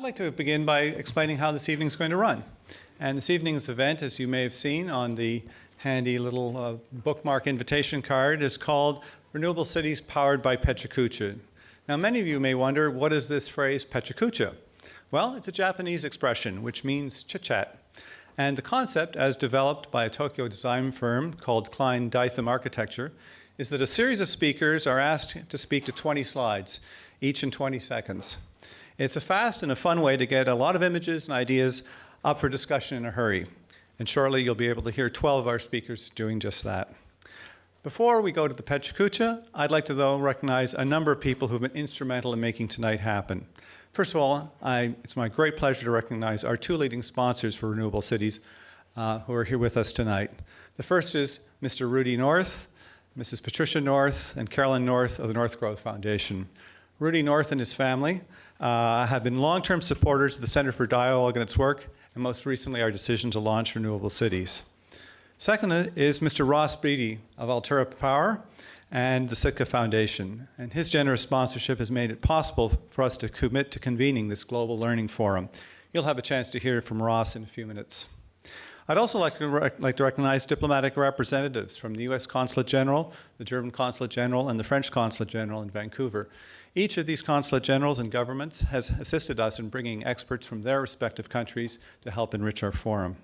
like to begin by explaining how this evening is going to run. And this evening's event, as you may have seen on the handy little bookmark invitation card, is called Renewable Cities Powered by PechaKucha. Now, many of you may wonder, what is this phrase, PechaKucha? Well, it's a Japanese expression, which means chit-chat. And the concept, as developed by a Tokyo design firm called Klein Ditham Architecture, is that a series of speakers are asked to speak to 20 slides, each in 20 seconds. It's a fast and a fun way to get a lot of images and ideas up for discussion in a hurry. And shortly, you'll be able to hear 12 of our speakers doing just that. Before we go to the PechaKucha, I'd like to, though, recognize a number of people who've been instrumental in making tonight happen. First of all, it's my great pleasure to recognize our two leading sponsors for Renewable Cities who are here with us tonight. The first is Mr. Rudy North, Mrs. Patricia North, and Carolyn North of the North Growth Foundation. Rudy North and his family have been long-term supporters of the Center for Dialogue and its work, and most recently our decision to launch Renewable Cities. Second is Mr. Ross Beaty of Alterra Power and the Sitka Foundation. And his generous sponsorship has made it possible for us to commit to convening this global learning forum. You'll have a chance to hear from Ross in a few minutes. I'd also like to recognize diplomatic representatives from the US Consulate General, the German Consulate General, and the French Consulate General in Vancouver. Each of these consulate generals and governments has assisted us in bringing experts from their respective countries to help enrich our forum.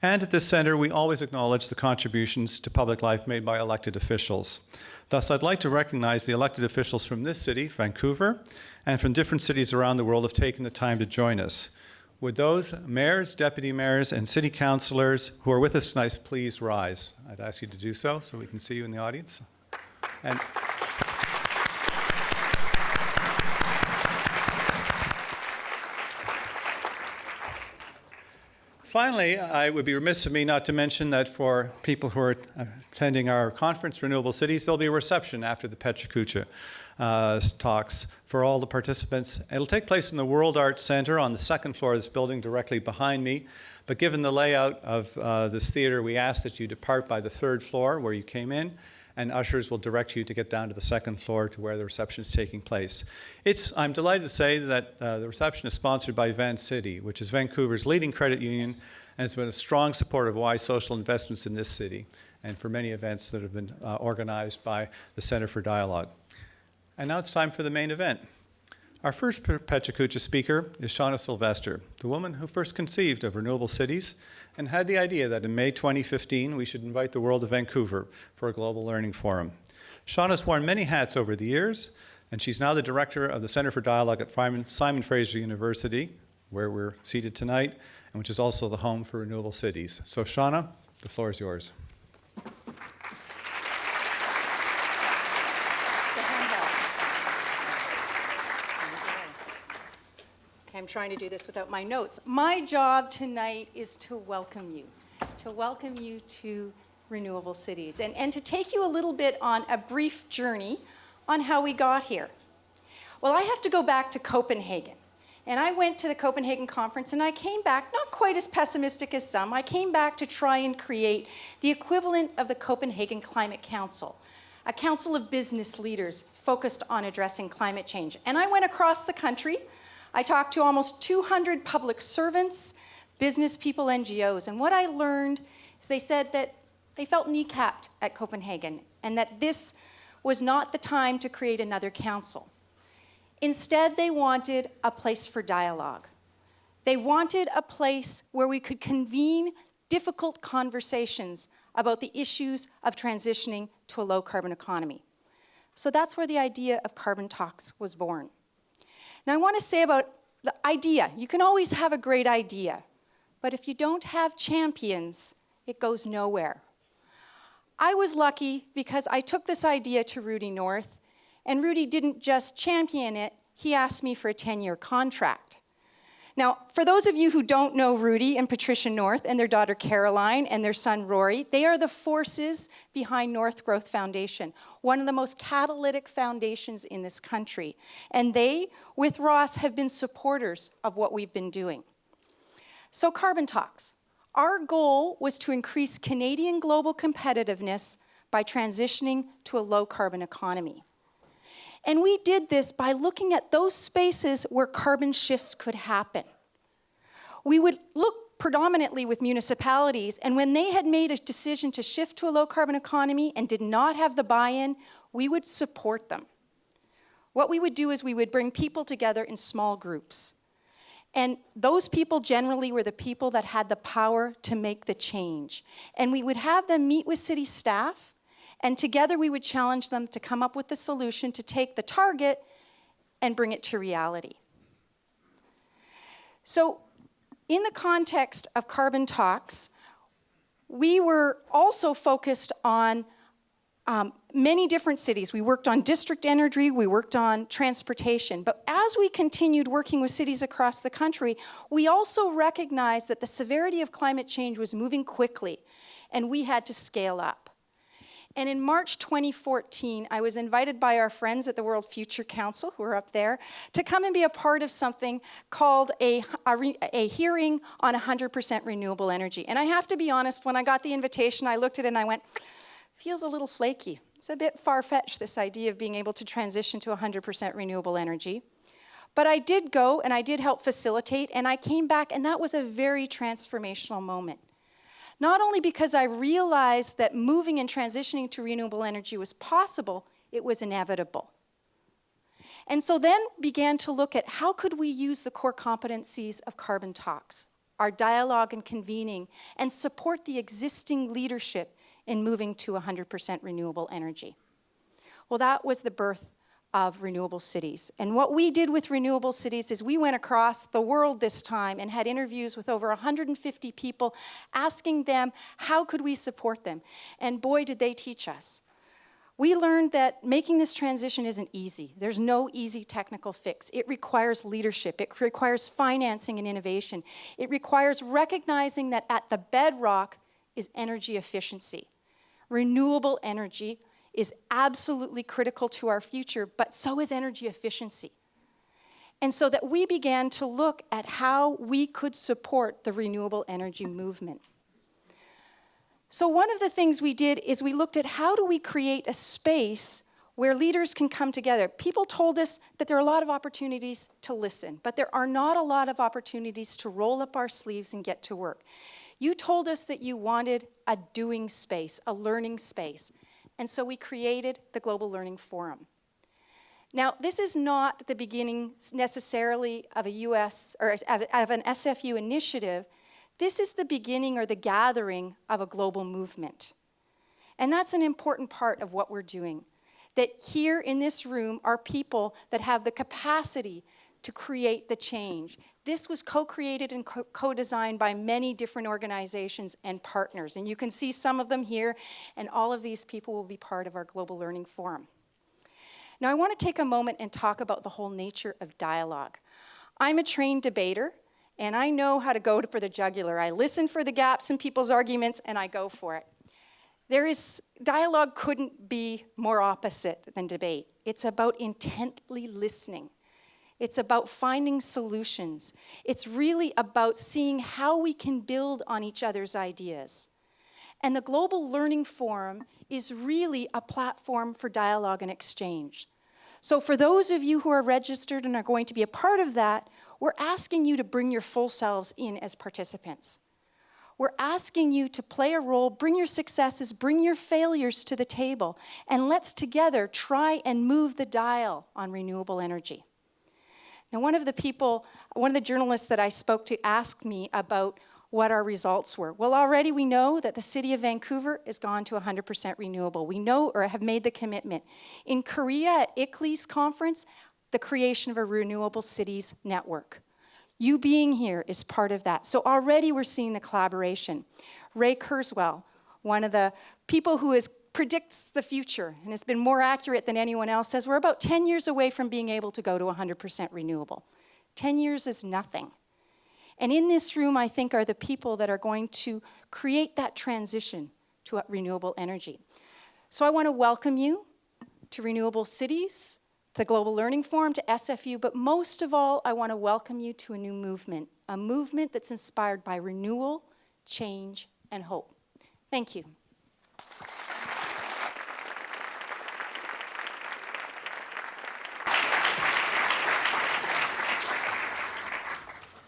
And at this center, we always acknowledge the contributions to public life made by elected officials. Thus, I'd like to recognize the elected officials from this city, Vancouver, and from different cities around the world who have taken the time to join us. Would those mayors, deputy mayors, and city councilors who are with us tonight please rise? I'd ask you to do so we can see you in the audience. And finally, I would be remiss of me not to mention that for people who are attending our conference, Renewable Cities, there'll be a reception after the PechaKucha talks for all the participants. It'll take place in the World Arts Center on the second floor of this building directly behind me. But given the layout of this theater, we ask that you depart by the third floor where you came in, and ushers will direct you to get down to the second floor to where the reception is taking place. I'm delighted to say that the reception is sponsored by Vancity, which is Vancouver's leading credit union, and it's been a strong supporter of wise social investments in this city and for many events that have been organized by the Center for Dialogue. And now it's time for the main event. Our first PechaKucha speaker is Shauna Sylvester, the woman who first conceived of Renewable Cities and had the idea that in May 2015 we should invite the world of Vancouver for a global learning forum. Shauna's worn many hats over the years, and she's now the director of the Center for Dialogue at Simon Fraser University, where we're seated tonight, and which is also the home for Renewable Cities. So Shauna, the floor is yours. I'm trying to do this without my notes. My job tonight is to welcome you to Renewable Cities, and to take you a little bit on a brief journey on how we got here. Well, I have to go back to Copenhagen, and I went to the Copenhagen conference, and I came back not quite as pessimistic as some. I came back to try and create the equivalent of the Copenhagen Climate Council, a council of business leaders focused on addressing climate change. And I went across the country. I talked to almost 200 public servants, business people, NGOs, and what I learned is they said that they felt kneecapped at Copenhagen and that this was not the time to create another council. Instead, they wanted a place for dialogue. They wanted a place where we could convene difficult conversations about the issues of transitioning to a low-carbon economy. So that's where the idea of Carbon Talks was born. Now, I want to say about the idea. You can always have a great idea, but if you don't have champions, it goes nowhere. I was lucky because I took this idea to Rudy North, and Rudy didn't just champion it, he asked me for a 10-year contract. Now, for those of you who don't know Rudy and Patricia North and their daughter Caroline and their son Rory, they are the forces behind North Growth Foundation, one of the most catalytic foundations in this country. And they, with Ross, have been supporters of what we've been doing. So Carbon Talks. Our goal was to increase Canadian global competitiveness by transitioning to a low-carbon economy. And we did this by looking at those spaces where carbon shifts could happen. We would look predominantly with municipalities, and when they had made a decision to shift to a low-carbon economy and did not have the buy-in, we would support them. What we would do is we would bring people together in small groups. And those people generally were the people that had the power to make the change. And we would have them meet with city staff, and together we would challenge them to come up with the solution to take the target and bring it to reality. So in the context of carbon talks, we were also focused on many different cities. We worked on district energy, we worked on transportation. But as we continued working with cities across the country, we also recognized that the severity of climate change was moving quickly, and we had to scale up. And in March 2014, I was invited by our friends at the World Future Council, who are up there, to come and be a part of something called a hearing on 100% renewable energy. And I have to be honest, when I got the invitation, I looked at it and I went, feels a little flaky. It's a bit far-fetched, this idea of being able to transition to 100% renewable energy. But I did go and I did help facilitate, and I came back, and that was a very transformational moment. Not only because I realized that moving and transitioning to renewable energy was possible, it was inevitable. And so then began to look at how could we use the core competencies of carbon talks, our dialogue and convening, and support the existing leadership in moving to 100% renewable energy. Well, that was the birth of Renewable Cities. And what we did with Renewable Cities is we went across the world this time and had interviews with over 150 people, asking them how could we support them. And boy, did they teach us. We learned that making this transition isn't easy. There's no easy technical fix. It requires leadership. It requires financing and innovation. It requires recognizing that at the bedrock is energy efficiency. Renewable energy is absolutely critical to our future, but so is energy efficiency. And so that we began to look at how we could support the renewable energy movement. So one of the things we did is we looked at how do we create a space where leaders can come together. People told us that there are a lot of opportunities to listen, but there are not a lot of opportunities to roll up our sleeves and get to work. You told us that you wanted a doing space, a learning space. And so we created the Global Learning Forum. Now, this is not the beginning necessarily of a US or of an SFU initiative. This is the beginning or the gathering of a global movement. And that's an important part of what we're doing. That here in this room are people that have the capacity to create the change. This was co-created and co-designed by many different organizations and partners. And you can see some of them here, and all of these people will be part of our Global Learning Forum. Now, I want to take a moment and talk about the whole nature of dialogue. I'm a trained debater, and I know how to go for the jugular. I listen for the gaps in people's arguments, and I go for it. Dialogue couldn't be more opposite than debate. It's about intently listening. It's about finding solutions. It's really about seeing how we can build on each other's ideas. And the Global Learning Forum is really a platform for dialogue and exchange. So for those of you who are registered and are going to be a part of that, we're asking you to bring your full selves in as participants. We're asking you to play a role, bring your successes, bring your failures to the table, and let's together try and move the dial on renewable energy. Now, one of the journalists that I spoke to asked me about what our results were. Well, already we know that the city of Vancouver has gone to 100% renewable. We know or have made the commitment. In Korea at ICLEI's conference, the creation of a Renewable Cities network. You being here is part of that. So already we're seeing the collaboration. Ray Kurzweil, one of the people who predicts the future and has been more accurate than anyone else, says we're about 10 years away from being able to go to 100% renewable. 10 years is nothing. And in this room, I think, are the people that are going to create that transition to renewable energy. So I want to welcome you to Renewable Cities, the Global Learning Forum, to SFU, but most of all, I want to welcome you to a new movement, a movement that's inspired by renewal, change, and hope. Thank you.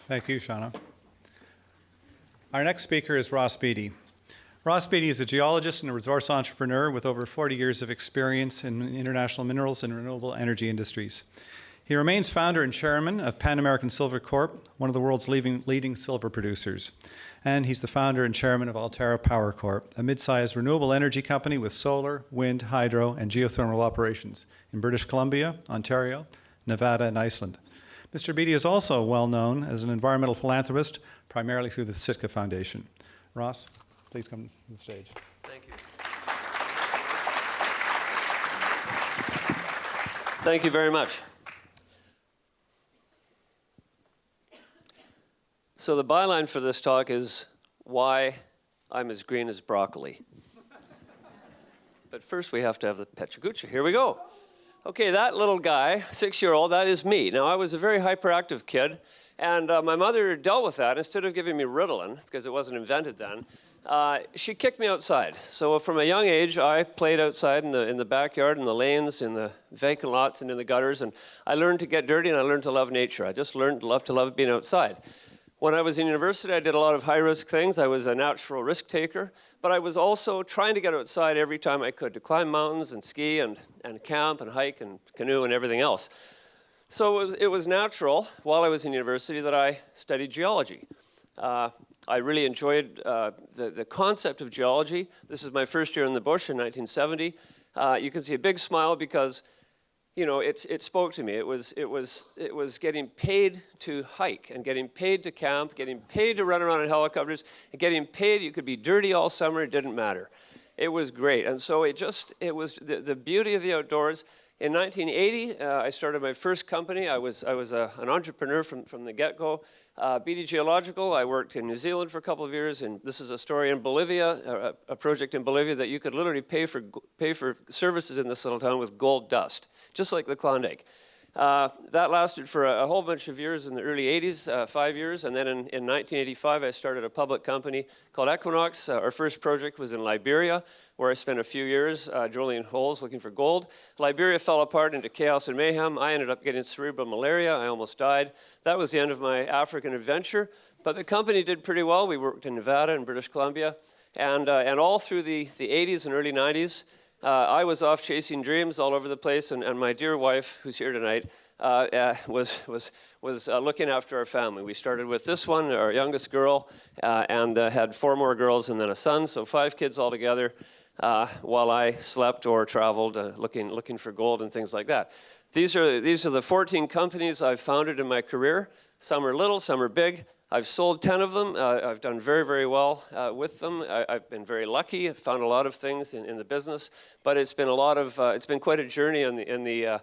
Thank you, Shauna. Our next speaker is Ross Beaty. Ross Beaty is a geologist and a resource entrepreneur with over 40 years of experience in international minerals and renewable energy industries. He remains founder and chairman of Pan American Silver Corp., one of the world's leading silver producers. And he's the founder and chairman of Alterra Power Corp., a mid-sized renewable energy company with solar, wind, hydro, and geothermal operations in British Columbia, Ontario, Nevada, and Iceland. Mr. Beaty is also well known as an environmental philanthropist, primarily through the Sitka Foundation. Ross, please come to the stage. Thank you. Thank you very much. So the byline for this talk is why I'm as green as broccoli. But first we have to have the PechaKucha. Here we go. Okay, that little guy, 6-year-old, that is me. Now, I was a very hyperactive kid, and my mother dealt with that. Instead of giving me Ritalin, because it wasn't invented then, she kicked me outside. So from a young age, I played outside in the backyard, in the lanes, in the vacant lots, and in the gutters, and I learned to get dirty, and I learned to love nature. I just learned to love being outside. When I was in university, I did a lot of high-risk things. I was a natural risk taker, but I was also trying to get outside every time I could, to climb mountains and ski and camp and hike and canoe and everything else. So it was natural, while I was in university, that I studied geology. I really enjoyed the concept of geology. This is my first year in the bush in 1970. You can see a big smile because you know, it spoke to me. It was getting paid to hike and getting paid to camp, getting paid to run around in helicopters, and getting paid. You could be dirty all summer. It didn't matter. It was great. And so it was the beauty of the outdoors. In 1980, I started my first company. I was an entrepreneur from the get-go. Beaty Geological. I worked in New Zealand for a couple of years, and this is a story in Bolivia, a project in Bolivia that you could literally pay for services in this little town with gold dust, just like the Klondike. That lasted for a whole bunch of years in the early 80s, 5 years, and then in 1985 I started a public company called Equinox. Our first project was in Liberia, where I spent a few years drilling holes looking for gold. Liberia fell apart into chaos and mayhem. I ended up getting cerebral malaria. I almost died. That was the end of my African adventure, but the company did pretty well. We worked in Nevada and British Columbia, and all through the 80s and early 90s, I was off chasing dreams all over the place, and my dear wife, who's here tonight, was looking after our family. We started with this one, our youngest girl, and had 4 more girls and then a son, so 5 kids altogether, while I slept or traveled looking for gold and things like that. These are the 14 companies I've founded in my career. Some are little, some are big. I've sold 10 of them. I've done very, very well with them. I've been very lucky. I've found a lot of things in the business, but it's been it's been quite a journey in the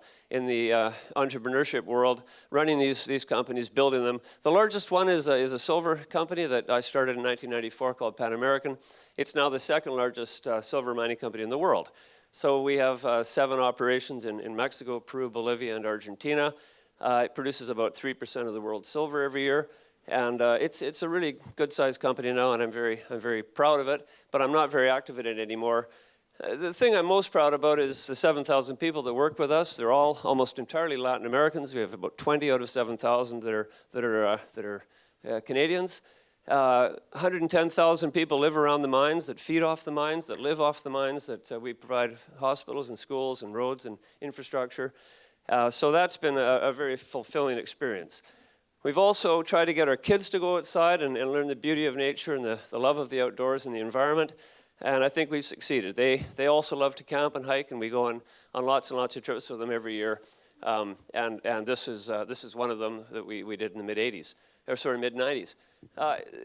entrepreneurship world, running these companies, building them. The largest one is a silver company that I started in 1994 called Pan American. It's now the second largest silver mining company in the world. So we have 7 operations in Mexico, Peru, Bolivia, and Argentina. It produces about 3% of the world's silver every year. And it's a really good-sized company now, and I'm very proud of it, but I'm not very active in it anymore. The thing I'm most proud about is the 7,000 people that work with us. They're all almost entirely Latin Americans. We have about 20 out of 7,000 that are Canadians. 110,000 people live around the mines, that feed off the mines, that live off the mines, that we provide hospitals and schools and roads and infrastructure. So that's been a very fulfilling experience. We've also tried to get our kids to go outside and learn the beauty of nature and the love of the outdoors and the environment, and I think we've succeeded. They also love to camp and hike, and we go on lots and lots of trips with them every year, and this is one of them that we did in the mid-90s.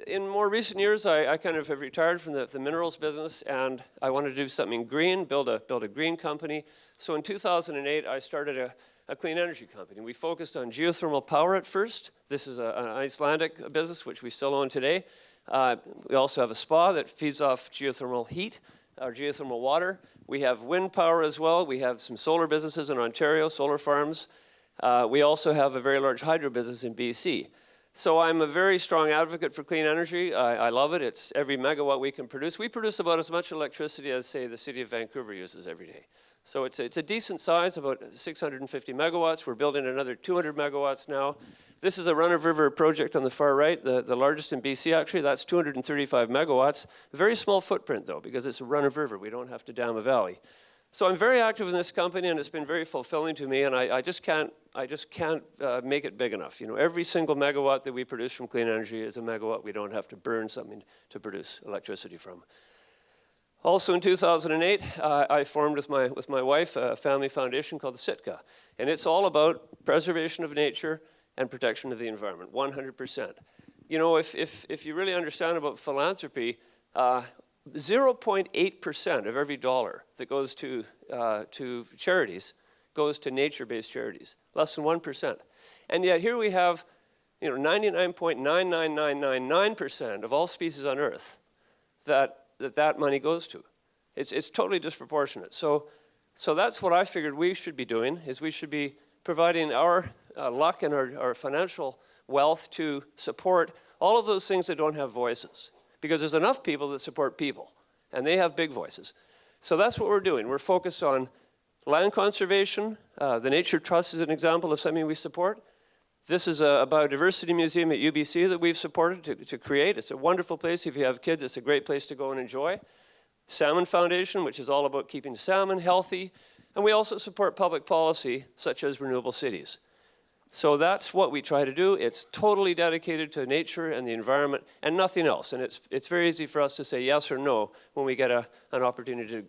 In more recent years, I kind of have retired from the minerals business, and I wanted to do something green, build a green company. So in 2008, I started a clean energy company. We focused on geothermal power at first. This is an Icelandic business, which we still own today. We also have a spa that feeds off geothermal heat, or geothermal water. We have wind power as well. We have some solar businesses in Ontario, solar farms. We also have a very large hydro business in BC. So I'm a very strong advocate for clean energy. I love it. It's every megawatt we can produce. We produce about as much electricity as, say, the city of Vancouver uses every day. So it's a decent size, about 650 megawatts. We're building another 200 megawatts now. This is a run-of-river project on the far right, the largest in BC actually. That's 235 megawatts. A very small footprint though, because it's a run-of-river. We don't have to dam a valley. So I'm very active in this company, and it's been very fulfilling to me, and I just can't make it big enough. You know, every single megawatt that we produce from clean energy is a megawatt we don't have to burn something to produce electricity from. Also in 2008, I formed with my wife a family foundation called the Sitka, and it's all about preservation of nature and protection of the environment, 100%. You know, if you really understand about philanthropy, 0.8% of every dollar that goes to charities goes to nature-based charities, less than 1%. And yet here we have, you know, 99.99999% of all species on Earth that money goes to. It's totally disproportionate. So that's what I figured we should be doing, is we should be providing our luck and our financial wealth to support all of those things that don't have voices. Because there's enough people that support people, and they have big voices. So that's what we're doing. We're focused on land conservation. The Nature Trust is an example of something we support. This is a biodiversity museum at UBC that we've supported to create. It's a wonderful place. If you have kids, it's a great place to go and enjoy. Salmon Foundation, which is all about keeping salmon healthy. And we also support public policy, such as renewable cities. So that's what we try to do. It's totally dedicated to nature and the environment and nothing else. And it's very easy for us to say yes or no when we get an opportunity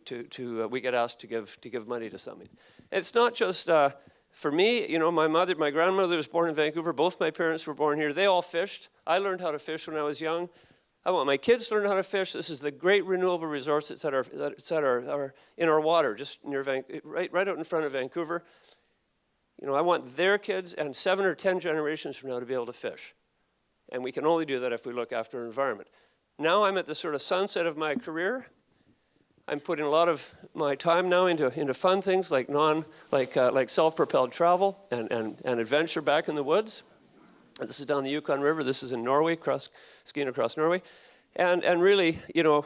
we get asked to give money to something. It's not just for me. You know, my grandmother was born in Vancouver. Both my parents were born here. They all fished. I learned how to fish when I was young. I want my kids to learn how to fish. This is the great renewable resource that's in our water, just near right out in front of Vancouver. You know, I want their kids and 7 or 10 generations from now to be able to fish. And we can only do that if we look after our environment. Now I'm at the sort of sunset of my career. I'm putting a lot of my time now into fun things like self-propelled travel and adventure back in the woods. This is down the Yukon River. This is in Norway, skiing across Norway. And really, you know,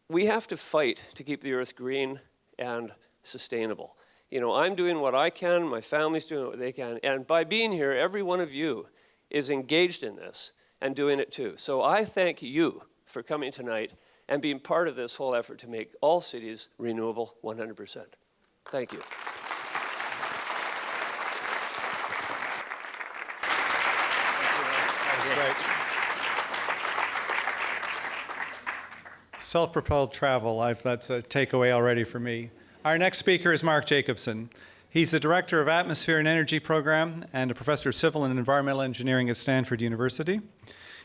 we have to fight to keep the earth green and sustainable. You know, I'm doing what I can, my family's doing what they can, and by being here, every one of you is engaged in this and doing it too. So I thank you for coming tonight and being part of this whole effort to make all cities renewable 100%. Thank you. Self-propelled travel, that's a takeaway already for me. Our next speaker is Mark Jacobson. He's the Director of Atmosphere and Energy Program and a Professor of Civil and Environmental Engineering at Stanford University.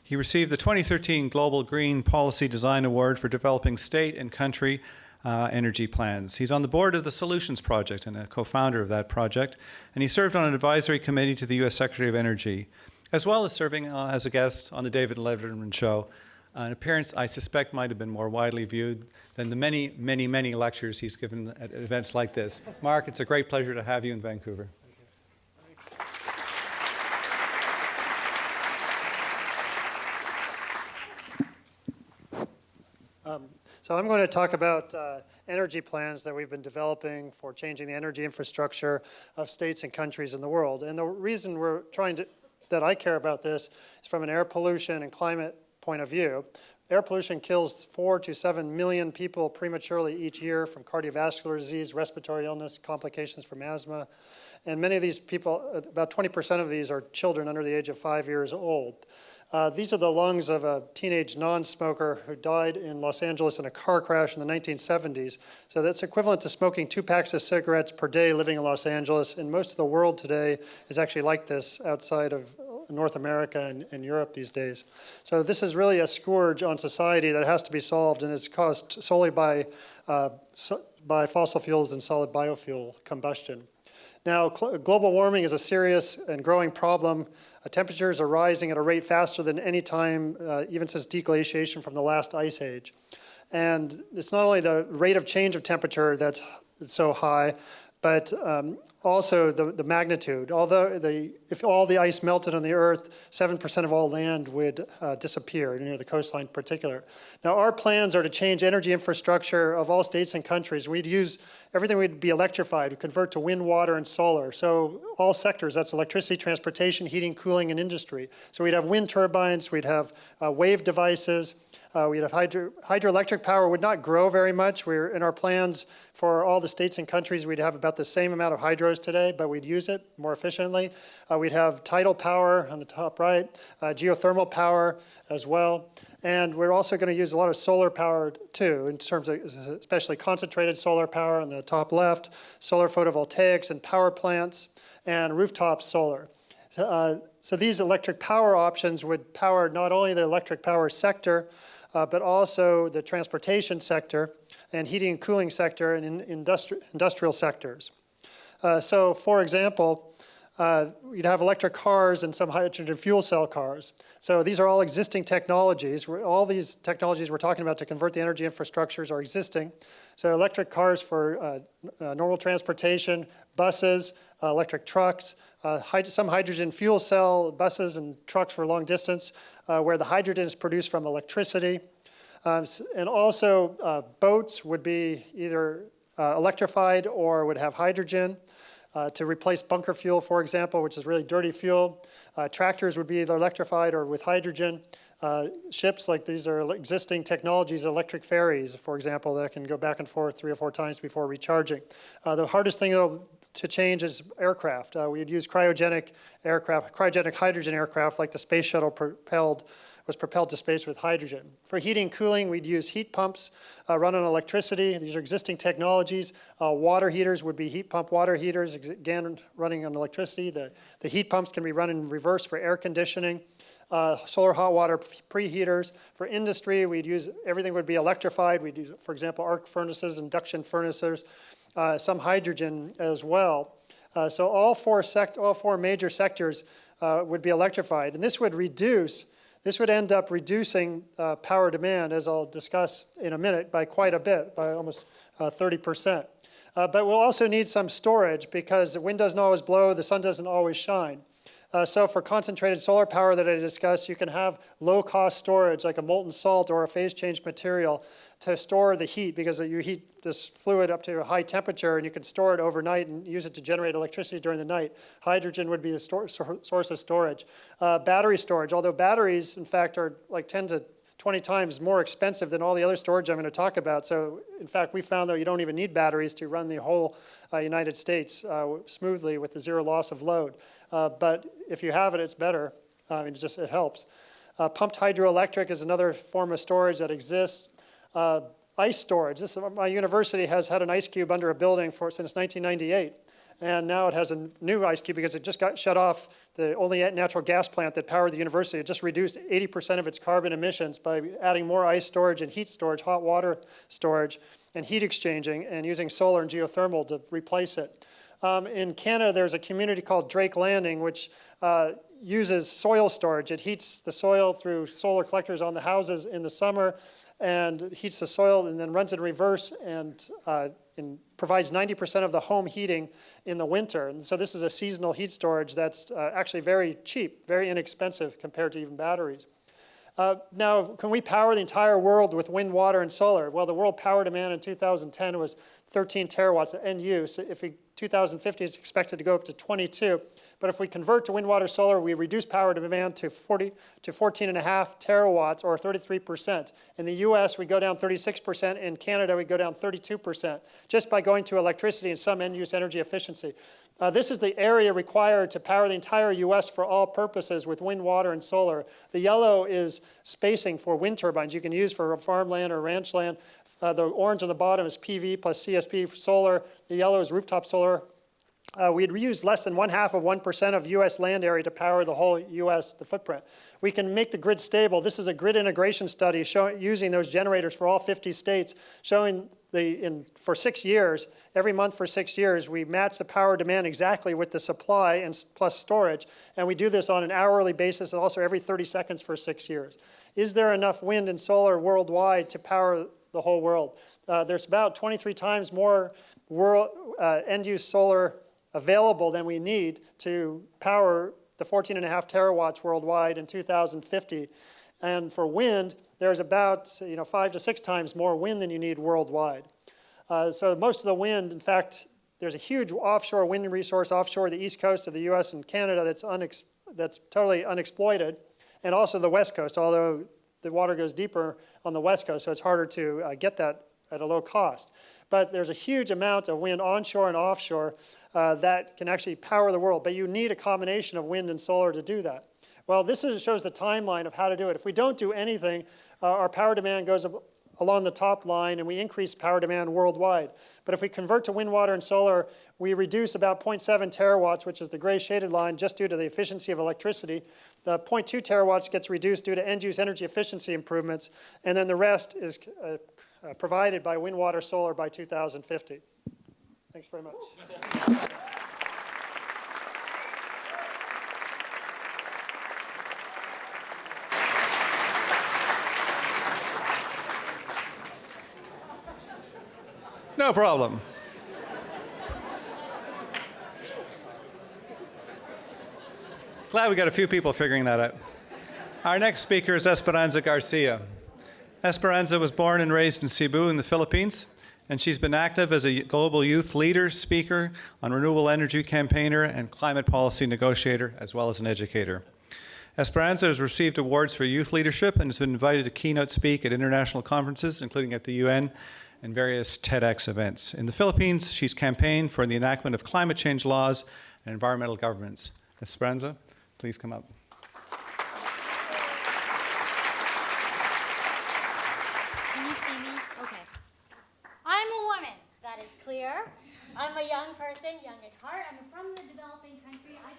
He received the 2013 Global Green Policy Design Award for developing state and country energy plans. He's on the board of the Solutions Project and a co-founder of that project, and he served on an advisory committee to the U.S. Secretary of Energy, as well as serving as a guest on the David Letterman Show, an appearance I suspect might have been more widely viewed than the many, many, many lectures he's given at events like this. Mark, it's a great pleasure to have you in Vancouver. So I'm going to talk about energy plans that we've been developing for changing the energy infrastructure of states and countries in the world. And the reason that I care about this is from an air pollution and climate point of view. Air pollution kills 4 to 7 million people prematurely each year from cardiovascular disease, respiratory illness, complications from asthma. And many of these people, about 20% of these are children under the age of 5 years old. These are the lungs of a teenage non-smoker who died in Los Angeles in a car crash in the 1970s. So that's equivalent to smoking 2 packs of cigarettes per day living in Los Angeles. And most of the world today is actually like this outside of North America and Europe these days. So this is really a scourge on society that has to be solved, and it's caused solely by fossil fuels and solid biofuel combustion. Now, global warming is a serious and growing problem. Temperatures are rising at a rate faster than any time, even since deglaciation from the last ice age. And it's not only the rate of change of temperature that's so high, but also the magnitude. Although if all the ice melted on the Earth, 7% of all land would disappear, near the coastline in particular. Now, our plans are to change energy infrastructure of all states and countries. We'd use everything would be electrified, we'd convert to wind, water, and solar. So all sectors, that's electricity, transportation, heating, cooling, and industry. So we'd have wind turbines, we'd have wave devices, we'd have hydroelectric power would not grow very much. We're in our plans for all the states and countries, we'd have about the same amount of hydros today, but we'd use it more efficiently. We'd have tidal power on the top right, geothermal power as well. And we're also going to use a lot of solar power too, in terms of especially concentrated solar power on the top left, solar photovoltaics and power plants, and rooftop solar. So these electric power options would power not only the electric power sector, but also the transportation sector and heating and cooling sector and industrial sectors. So for example, you'd have electric cars and some hydrogen fuel cell cars. So these are all existing technologies. All these technologies we're talking about to convert the energy infrastructures are existing. So electric cars for normal transportation, buses, electric trucks, some hydrogen fuel cell buses and trucks for long distance, where the hydrogen is produced from electricity. And also boats would be either electrified or would have hydrogen to replace bunker fuel, for example, which is really dirty fuel. Tractors would be either electrified or with hydrogen. Ships, like these are existing technologies, electric ferries, for example, that can go back and forth 3 or 4 times before recharging. The hardest thing to change is aircraft. We'd use cryogenic aircraft, cryogenic hydrogen aircraft, like the space shuttle was propelled to space with hydrogen. For heating and cooling, we'd use heat pumps run on electricity. These are existing technologies. Water heaters would be heat pump water heaters, again, running on electricity. The heat pumps can be run in reverse for air conditioning. Solar hot water preheaters. For industry, everything would be electrified. We'd use, for example, arc furnaces, induction furnaces, some hydrogen as well. So all four major sectors would be electrified. And this would end up reducing power demand, as I'll discuss in a minute, by quite a bit, by almost 30%. But we'll also need some storage because the wind doesn't always blow, the sun doesn't always shine. So for concentrated solar power that I discussed, you can have low-cost storage like a molten salt or a phase-change material to store the heat, because you heat this fluid up to a high temperature and you can store it overnight and use it to generate electricity during the night. Hydrogen would be a source of storage. Battery storage, although batteries, in fact, are like 10 to 20 times more expensive than all the other storage I'm going to talk about. So, in fact, we found that you don't even need batteries to run the whole United States smoothly with the zero loss of load. But if you have it, it's better. It helps. Pumped hydroelectric is another form of storage that exists. Ice storage. My university has had an ice cube under a building since 1998. And now it has a new ice cube because it just got shut off. The only natural gas plant that powered the university. It just reduced 80% of its carbon emissions by adding more ice storage and heat storage, hot water storage, and heat exchanging, and using solar and geothermal to replace it. In Canada, there's a community called Drake Landing, which uses soil storage. It heats the soil through solar collectors on the houses in the summer, and heats the soil and then runs in reverse and provides 90% of the home heating in the winter. And so this is a seasonal heat storage that's actually very cheap, very inexpensive compared to even batteries. Now, can we power the entire world with wind, water, and solar? Well, the world power demand in 2010 was 13 terawatts at end use. 2050 is expected to go up to 22. But if we convert to wind, water, solar, we reduce power demand to 14.5 terawatts, or 33%. In the US, we go down 36%. In Canada, we go down 32%, just by going to electricity and some end-use energy efficiency. This is the area required to power the entire US for all purposes with wind, water, and solar. The yellow is spacing for wind turbines you can use for farmland or ranch land. The orange on the bottom is PV plus CSP for solar. The yellow is rooftop solar. We'd use less than 0.5% of US land area to power the whole US, the footprint. We can make the grid stable. This is a grid integration study using those generators for all 50 states, showing for 6 years, every month for 6 years, we match the power demand exactly with the supply and plus storage. And we do this on an hourly basis and also every 30 seconds for 6 years. Is there enough wind and solar worldwide to power the whole world. There's about 23 times more end-use solar available than we need to power the 14.5 terawatts worldwide in 2050. And for wind, there's about 5 to 6 times more wind than you need worldwide. So most of the wind, in fact, there's a huge offshore wind resource offshore the east coast of the US and Canada that's totally unexploited, and also the west coast, although the water goes deeper on the west coast, so it's harder to get that at a low cost. But there's a huge amount of wind onshore and offshore that can actually power the world. But you need a combination of wind and solar to do that. Well, this shows the timeline of how to do it. If we don't do anything, our power demand goes along the top line, and we increase power demand worldwide. But if we convert to wind, water, and solar, we reduce about 0.7 terawatts, which is the gray shaded line, just due to the efficiency of electricity. The 0.2 terawatts gets reduced due to end-use energy efficiency improvements, and then the rest is provided by wind, water, solar by 2050. Thanks very much. No problem. Glad we got a few people figuring that out. Our next speaker is Esperanza Garcia. Esperanza was born and raised in Cebu in the Philippines, and she's been active as a global youth leader, speaker, on renewable energy campaigner, and climate policy negotiator, as well as an educator. Esperanza has received awards for youth leadership and has been invited to keynote speak at international conferences, including at the UN and various TEDx events. In the Philippines, she's campaigned for the enactment of climate change laws and environmental governance. Esperanza, please come up. Can you see me? Okay. I'm a woman, that is clear. I'm a young person, young at heart. I'm from the developing country. I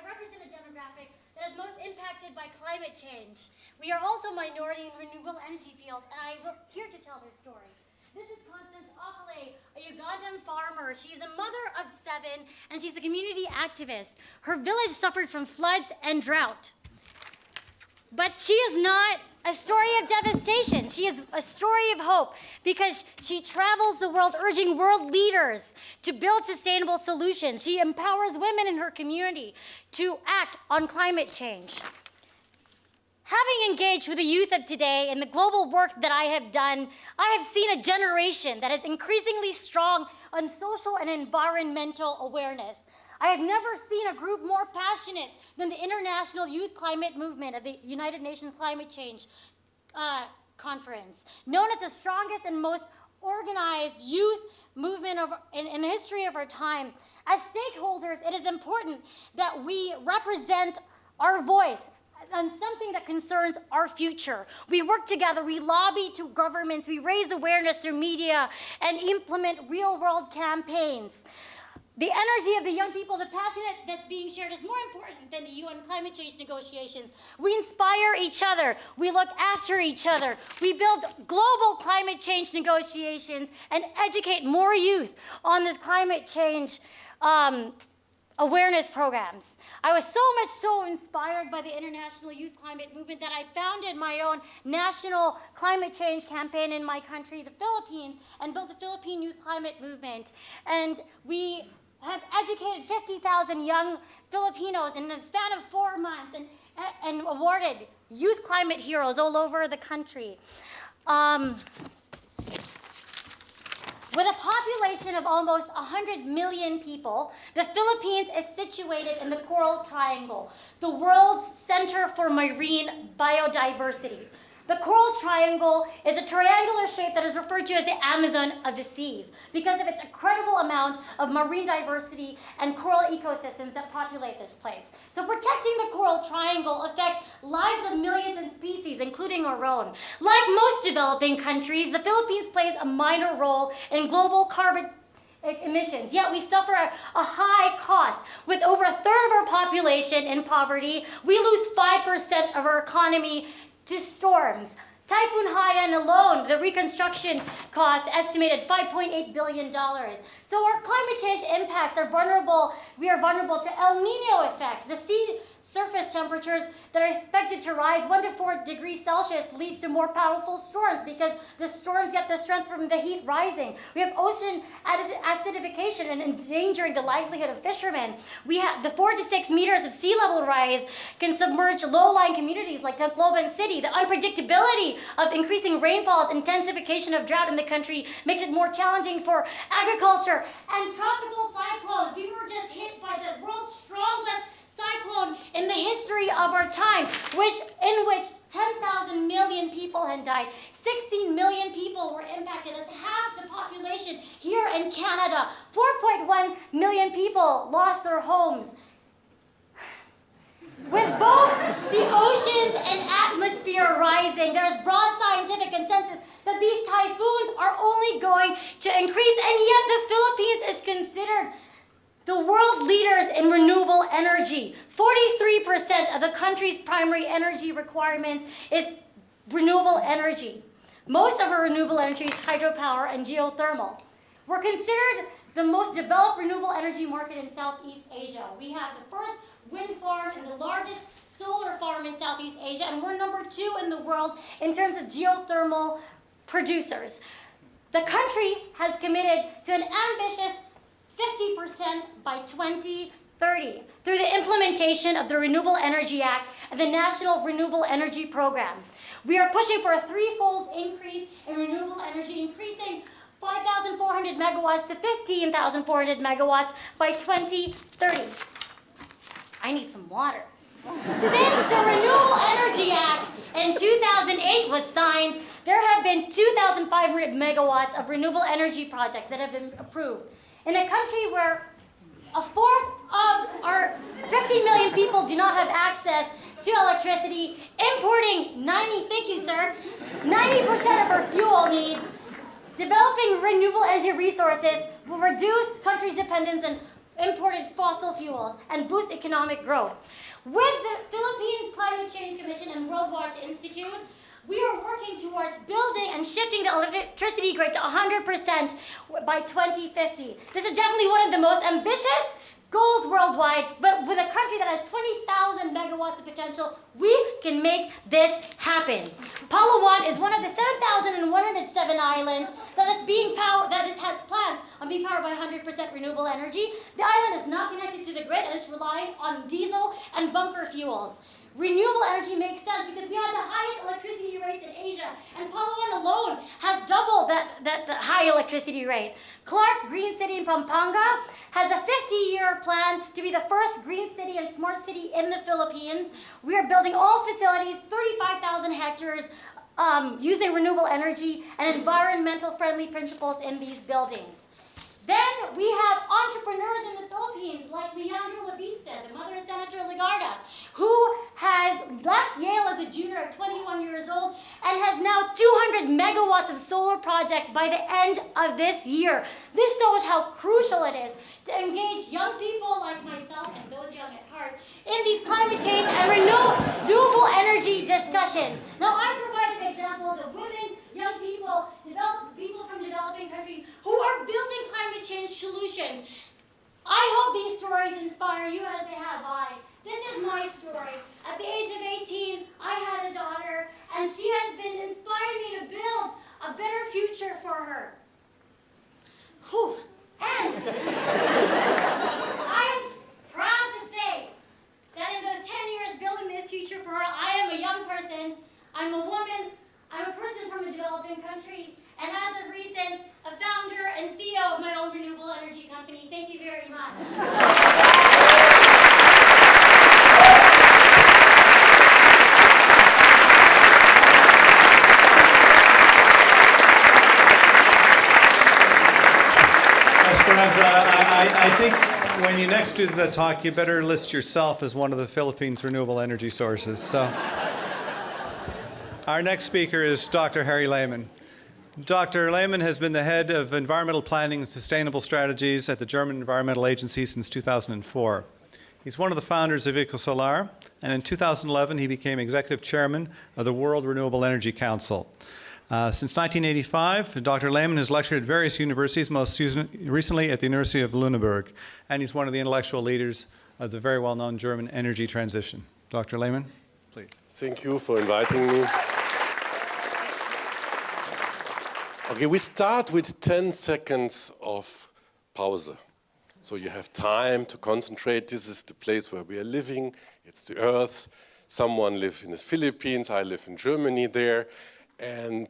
represent a demographic that is most impacted by climate change. We are also minority in the renewable energy field, and I'm here to tell their story. This is Constance Okale, a Ugandan farmer. She's a mother of 7, and she's a community activist. Her village suffered from floods and drought. But she is not a story of devastation. She is a story of hope because she travels the world urging world leaders to build sustainable solutions. She empowers women in her community to act on climate change. Having engaged with the youth of today and the global work that I have done, I have seen a generation that is increasingly strong on social and environmental awareness. I have never seen a group more passionate than the International Youth Climate Movement of the United Nations Climate Change Conference, known as the strongest and most organized youth movement in the history of our time. As stakeholders, it is important that we represent our voice on something that concerns our future. We work together, we lobby to governments, we raise awareness through media, and implement real-world campaigns. The energy of the young people, the passion that's being shared is more important than the UN climate change negotiations. We inspire each other, we look after each other, we build global climate change negotiations and educate more youth on this climate change awareness programs. I was so inspired by the International Youth Climate Movement that I founded my own national climate change campaign in my country, the Philippines, and built the Philippine Youth Climate Movement. And we have educated 50,000 young Filipinos in the span of 4 months and awarded youth climate heroes all over the country. With a population of almost 100 million people, the Philippines is situated in the Coral Triangle, the world's center for marine biodiversity. The Coral Triangle is a triangular shape that is referred to as the Amazon of the seas because of its incredible amount of marine diversity and coral ecosystems that populate this place. So protecting the Coral Triangle affects lives of millions of species, including our own. Like most developing countries, the Philippines plays a minor role in global carbon emissions, yet we suffer a high cost. With over a third of our population in poverty, we lose 5% of our economy to storms. Typhoon Haiyan alone, the reconstruction cost estimated $5.8 billion. So our climate change impacts are vulnerable. We are vulnerable to El Nino effects. The sea surface temperatures that are expected to rise 1 to 4 degrees Celsius leads to more powerful storms because the storms get the strength from the heat rising. We have ocean acidification and endangering the livelihood of fishermen. We have the 4 to 6 meters of sea level rise can submerge low-lying communities like Tacloban City. The unpredictability of increasing rainfalls, intensification of drought in the country makes it more challenging for agriculture. And tropical cyclones. We were just hit by the world's strongest cyclone in the history of our time, in which 10,000 million people had died. 16 million people were impacted. That's half the population here in Canada. 4.1 million people lost their homes. With both the oceans and atmosphere rising, there's broad scientific consensus that these typhoons are only going to increase, and yet the Philippines is considered the world leaders in renewable energy. 43% of the country's primary energy requirements is renewable energy. Most of our renewable energy is hydropower and geothermal. We're considered the most developed renewable energy market in Southeast Asia. We have the first wind farm and the largest solar farm in Southeast Asia, and we're number 2 in the world in terms of geothermal producers. The country has committed to an ambitious 50% by 2030 through the implementation of the Renewable Energy Act and the National Renewable Energy Program. We are pushing for a 3-fold increase in renewable energy, increasing 5,400 megawatts to 15,400 megawatts by 2030. I need some water. Since the Renewable Energy Act in 2008 was signed, there have been 2,500 megawatts of renewable energy projects that have been approved. In a country where a fourth of our 15 million people do not have access to electricity, importing 90% of our fuel needs, developing renewable energy resources will reduce countries' dependence on imported fossil fuels and boost economic growth. With the Philippine Climate Change Commission and World Watch Institute, we are working towards building and shifting the electricity grid to 100% by 2050. This is definitely one of the most ambitious goals worldwide, but with a country that has 20,000 megawatts of potential, we can make this happen. Palawan is one of the 7,107 islands that is being powered, has plans on being powered by 100% renewable energy. The island is not connected to the grid and is relying on diesel and bunker fuels. Renewable energy makes sense because we have the highest electricity rates in Asia, and Palawan alone has double that high electricity rate. Clark Green City in Pampanga has a 50-year plan to be the first green city and smart city in the Philippines. We are building all facilities, 35,000 hectares, using renewable energy and environmental friendly principles in these buildings. Then we have entrepreneurs in the Philippines like Leandro Labista, the mother of Senator Legarda, who has left Yale as a junior at 21 years old and has now 200 megawatts of solar projects by the end of this year. This shows how crucial it is to engage young people like myself and those young at heart in these climate change and renewable energy discussions. Now, I provided examples of women, young people, people from developing countries who are building climate change solutions. I hope these stories inspire you as they have I. This is my story. At the age of 18, I had a daughter, and she has been inspiring me to build a better future for her. Whew. And I am proud to say that in those 10 years building this future for her, I am a young person, I'm a woman, I'm a person from a developing country, and as of recent, a founder and CEO of my own renewable energy company. Thank you very much. Esperanza, I think when you next do the talk, you better list yourself as one of the Philippines' renewable energy sources. So, our next speaker is Dr. Harry Layman. Dr. Layman has been the head of environmental planning and sustainable strategies at the German Environmental Agency since 2004. He's one of the founders of EcoSolar, and in 2011 he became executive chairman of the World Renewable Energy Council. Since 1985, Dr. Layman has lectured at various universities, most recently at the University of Lüneburg, and he's one of the intellectual leaders of the very well-known German energy transition. Dr. Layman, please. Thank you for inviting me. Okay, we start with 10 seconds of pause. So you have time to concentrate. This is the place where we are living. It's the Earth. Someone lives in the Philippines. I live in Germany there. And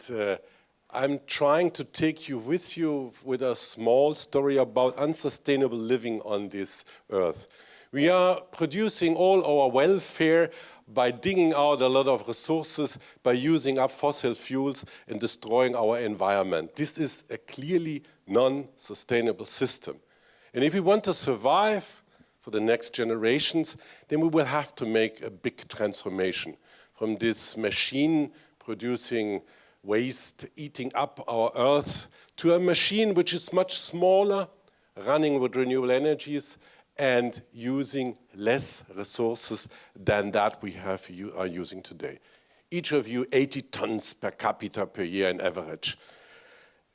I'm trying to take you with a small story about unsustainable living on this Earth. We are producing all our welfare by digging out a lot of resources, by using up fossil fuels and destroying our environment. This is a clearly non-sustainable system. And if we want to survive for the next generations, then we will have to make a big transformation from this machine producing waste, eating up our Earth, to a machine which is much smaller, running with renewable energies, and using less resources than that we are using today. Each of you 80 tons per capita per year on average.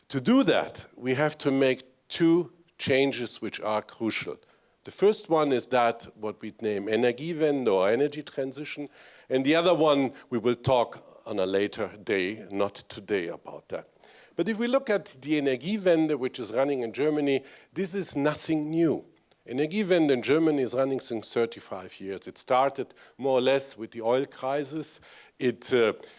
To do that, we have to make two changes which are crucial. The first one is that what we name Energiewende or energy transition, and the other one we will talk on a later day, not today, about that. But if we look at the Energiewende, which is running in Germany, this is nothing new. Energiewende in Germany is running since 35 years. It started more or less with the oil crisis. It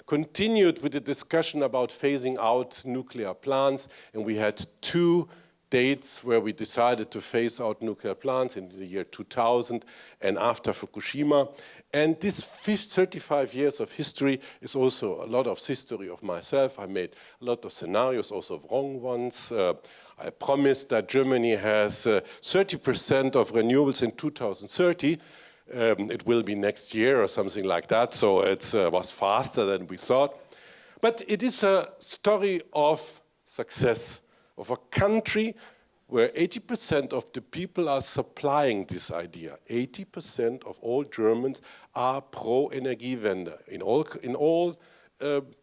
continued with the discussion about phasing out nuclear plants, and we had two dates where we decided to phase out nuclear plants in the year 2000 and after Fukushima. And this 35 years of history is also a lot of history of myself. I made a lot of scenarios, also wrong ones. I promised that Germany has 30% of renewables in 2030. It will be next year or something like that, so it was faster than we thought. But it is a story of success, of a country where 80% of the people are supplying this idea. 80% of all Germans are pro-Energiewende in all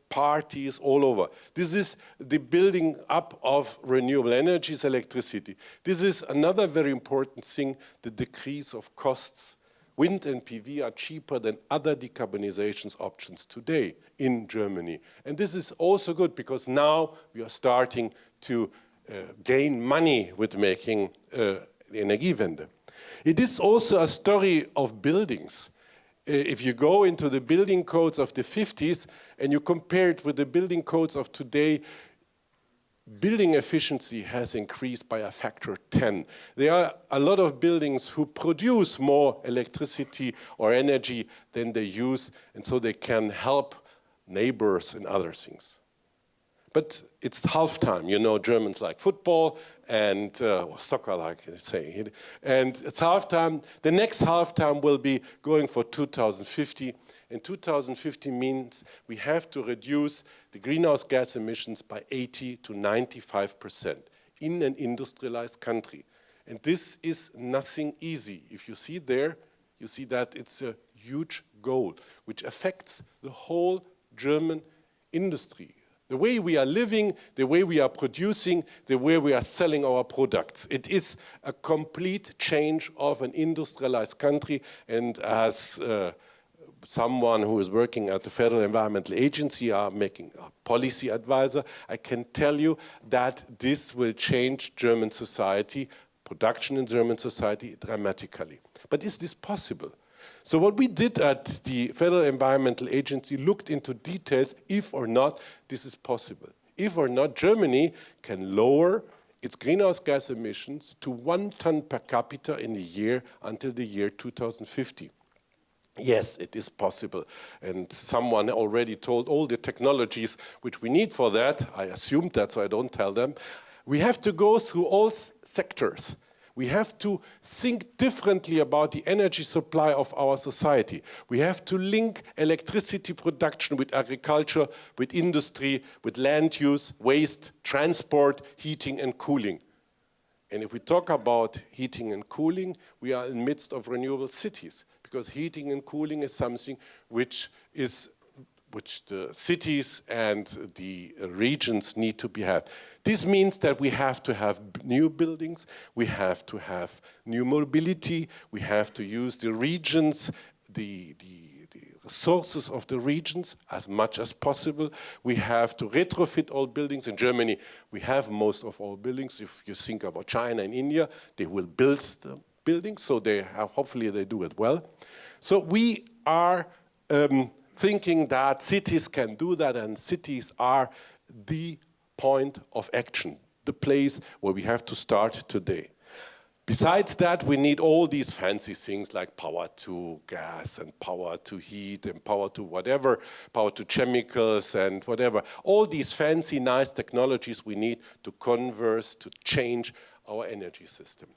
parties all over. This is the building up of renewable energies, electricity. This is another very important thing, the decrease of costs. Wind and PV are cheaper than other decarbonization options today in Germany. And this is also good because now we are starting to gain money with making Energiewende. It is also a story of buildings. If you go into the building codes of the 50s and you compare it with the building codes of today, building efficiency has increased by a factor 10. There are a lot of buildings who produce more electricity or energy than they use, and so they can help neighbors and other things. But it's halftime. You know, Germans like football and soccer, like they say. And it's halftime. The next halftime will be going for 2050. And 2050 means we have to reduce the greenhouse gas emissions by 80 to 95% in an industrialized country. And this is nothing easy. If you see there, you see that it's a huge goal, which affects the whole German industry. The way we are living, the way we are producing, the way we are selling our products. It is a complete change of an industrialized country, and as someone who is working at the Federal Environmental Agency, making a policy advisor, I can tell you that this will change German society, production in German society dramatically. But is this possible? So what we did at the Federal Environmental Agency looked into details if or not this is possible. If or not Germany can lower its greenhouse gas emissions to 1 ton per capita in a year until the year 2050. Yes, it is possible. And someone already told all the technologies which we need for that. I assumed that, so I don't tell them. We have to go through all sectors. We have to think differently about the energy supply of our society. We have to link electricity production with agriculture, with industry, with land use, waste, transport, heating and cooling. And if we talk about heating and cooling, we are in the midst of renewable cities, because heating and cooling is something which is which the cities and the regions need to have. This means that we have to have new buildings, we have to have new mobility, we have to use the regions, the resources of the regions as much as possible. We have to retrofit all buildings. In Germany, we have most of all buildings. If you think about China and India, they will build the buildings, so hopefully they do it well. So we are thinking that cities can do that, and cities are the point of action, the place where we have to start today. Besides that, we need all these fancy things like power to gas and power to heat and power to whatever, power to chemicals and whatever. All these fancy, nice technologies we need to converse, to change our energy system.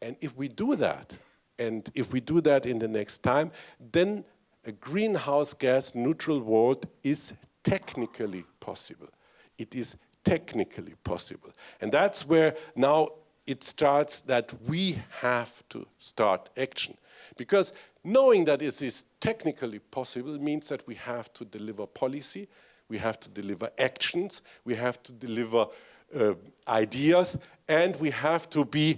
And if we do that, and if we do that in the next time, then a greenhouse gas neutral world is technically possible. It is technically possible. And that's where now it starts that we have to start action. Because knowing that it is technically possible means that we have to deliver policy, we have to deliver actions, we have to deliver ideas, and we have to be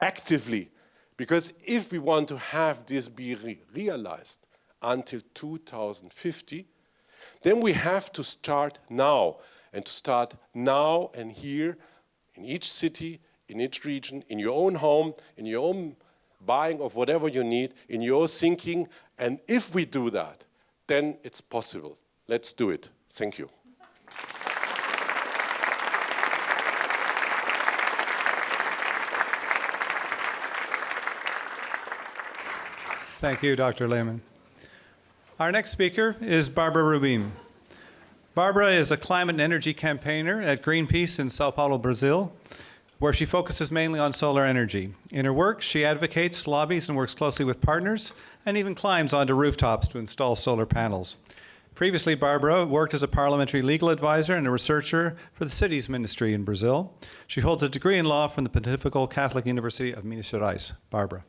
actively. Because if we want to have this be realized until 2050, then we have to start now. And to start now and here, in each city, in each region, in your own home, in your own buying of whatever you need, in your thinking. And if we do that, then it's possible. Let's do it. Thank you. Thank you, Dr. Layman. Our next speaker is Bárbara Rubim. Bárbara is a climate and energy campaigner at Greenpeace in Sao Paulo, Brazil, where she focuses mainly on solar energy. In her work, she advocates, lobbies, and works closely with partners, and even climbs onto rooftops to install solar panels. Previously, Bárbara worked as a parliamentary legal advisor and a researcher for the Cities Ministry in Brazil. She holds a degree in law from the Pontifical Catholic University of Minas Gerais. Bárbara.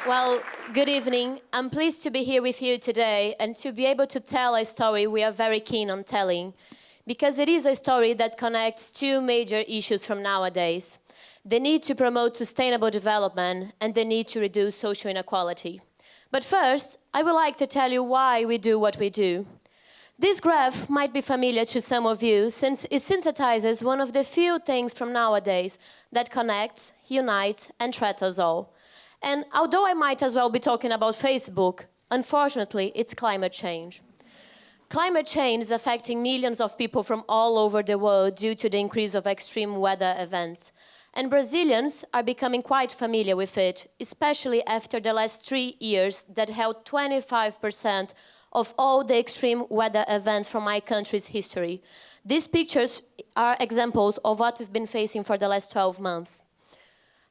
Well, good evening. I'm pleased to be here with you today and to be able to tell a story we are very keen on telling, because it is a story that connects two major issues from nowadays: the need to promote sustainable development and the need to reduce social inequality. But first, I would like to tell you why we do what we do. This graph might be familiar to some of you, since it synthesizes one of the few things from nowadays that connects, unites, and threats us all. And although I might as well be talking about Facebook, unfortunately, it's climate change. Climate change is affecting millions of people from all over the world due to the increase of extreme weather events. And Brazilians are becoming quite familiar with it, especially after the last 3 years that held 25% of all the extreme weather events from my country's history. These pictures are examples of what we've been facing for the last 12 months.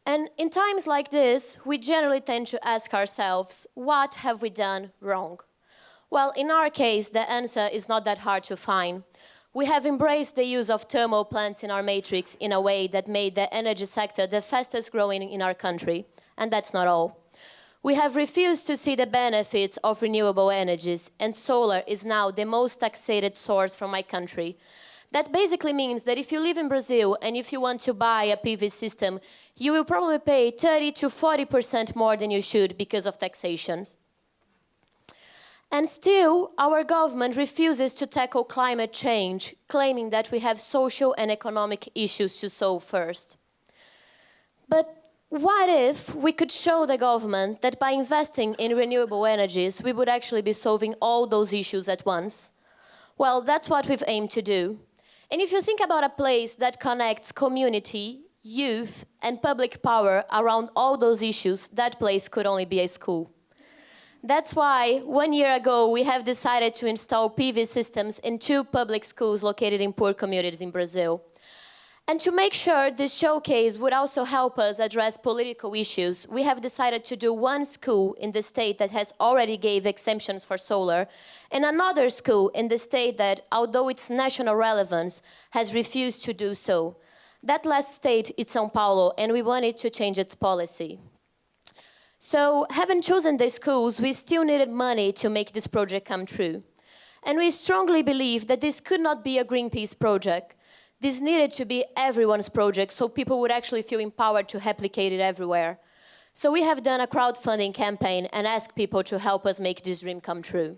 And in times like this, we generally tend to ask ourselves, what have we done wrong? Well, in our case, the answer is not that hard to find. We have embraced the use of thermal plants in our matrix in a way that made the energy sector the fastest growing in our country. And that's not all. We have refused to see the benefits of renewable energies, and solar is now the most taxated source from my country. That basically means that if you live in Brazil and if you want to buy a PV system, you will probably pay 30 to 40% more than you should because of taxations. And still, our government refuses to tackle climate change, claiming that we have social and economic issues to solve first. But what if we could show the government that by investing in renewable energies, we would actually be solving all those issues at once? Well, that's what we've aimed to do. And if you think about a place that connects community, youth, and public power around all those issues, that place could only be a school. That's why 1 year ago we have decided to install PV systems in 2 public schools located in poor communities in Brazil. And to make sure this showcase would also help us address political issues, we have decided to do 1 school in the state that has already gave exemptions for solar, and another school in the state that, although its national relevance, has refused to do so. That last state is São Paulo, and we wanted to change its policy. So having chosen the schools, we still needed money to make this project come true. And we strongly believe that this could not be a Greenpeace project. This needed to be everyone's project so people would actually feel empowered to replicate it everywhere. So we have done a crowdfunding campaign and asked people to help us make this dream come true.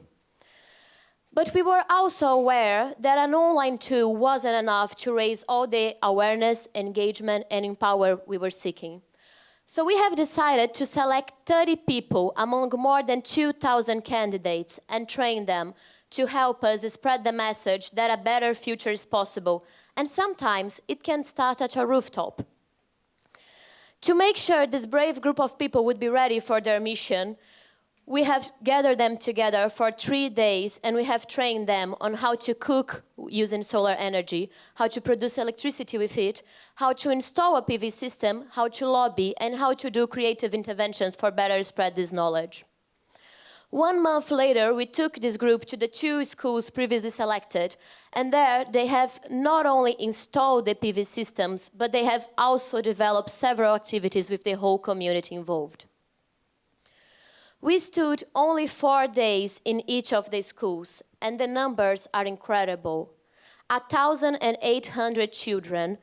But we were also aware that an online tool wasn't enough to raise all the awareness, engagement, and empower we were seeking. So we have decided to select 30 people among more than 2,000 candidates and train them to help us spread the message that a better future is possible, and sometimes it can start at a rooftop. To make sure this brave group of people would be ready for their mission, we have gathered them together for 3 days, and we have trained them on how to cook using solar energy, how to produce electricity with it, how to install a PV system, how to lobby, and how to do creative interventions for better spread this knowledge. 1 month later, we took this group to the 2 schools previously selected, and there they have not only installed the PV systems, but they have also developed several activities with the whole community involved. We stood only 4 days in each of the schools, and the numbers are incredible. 1,800 children,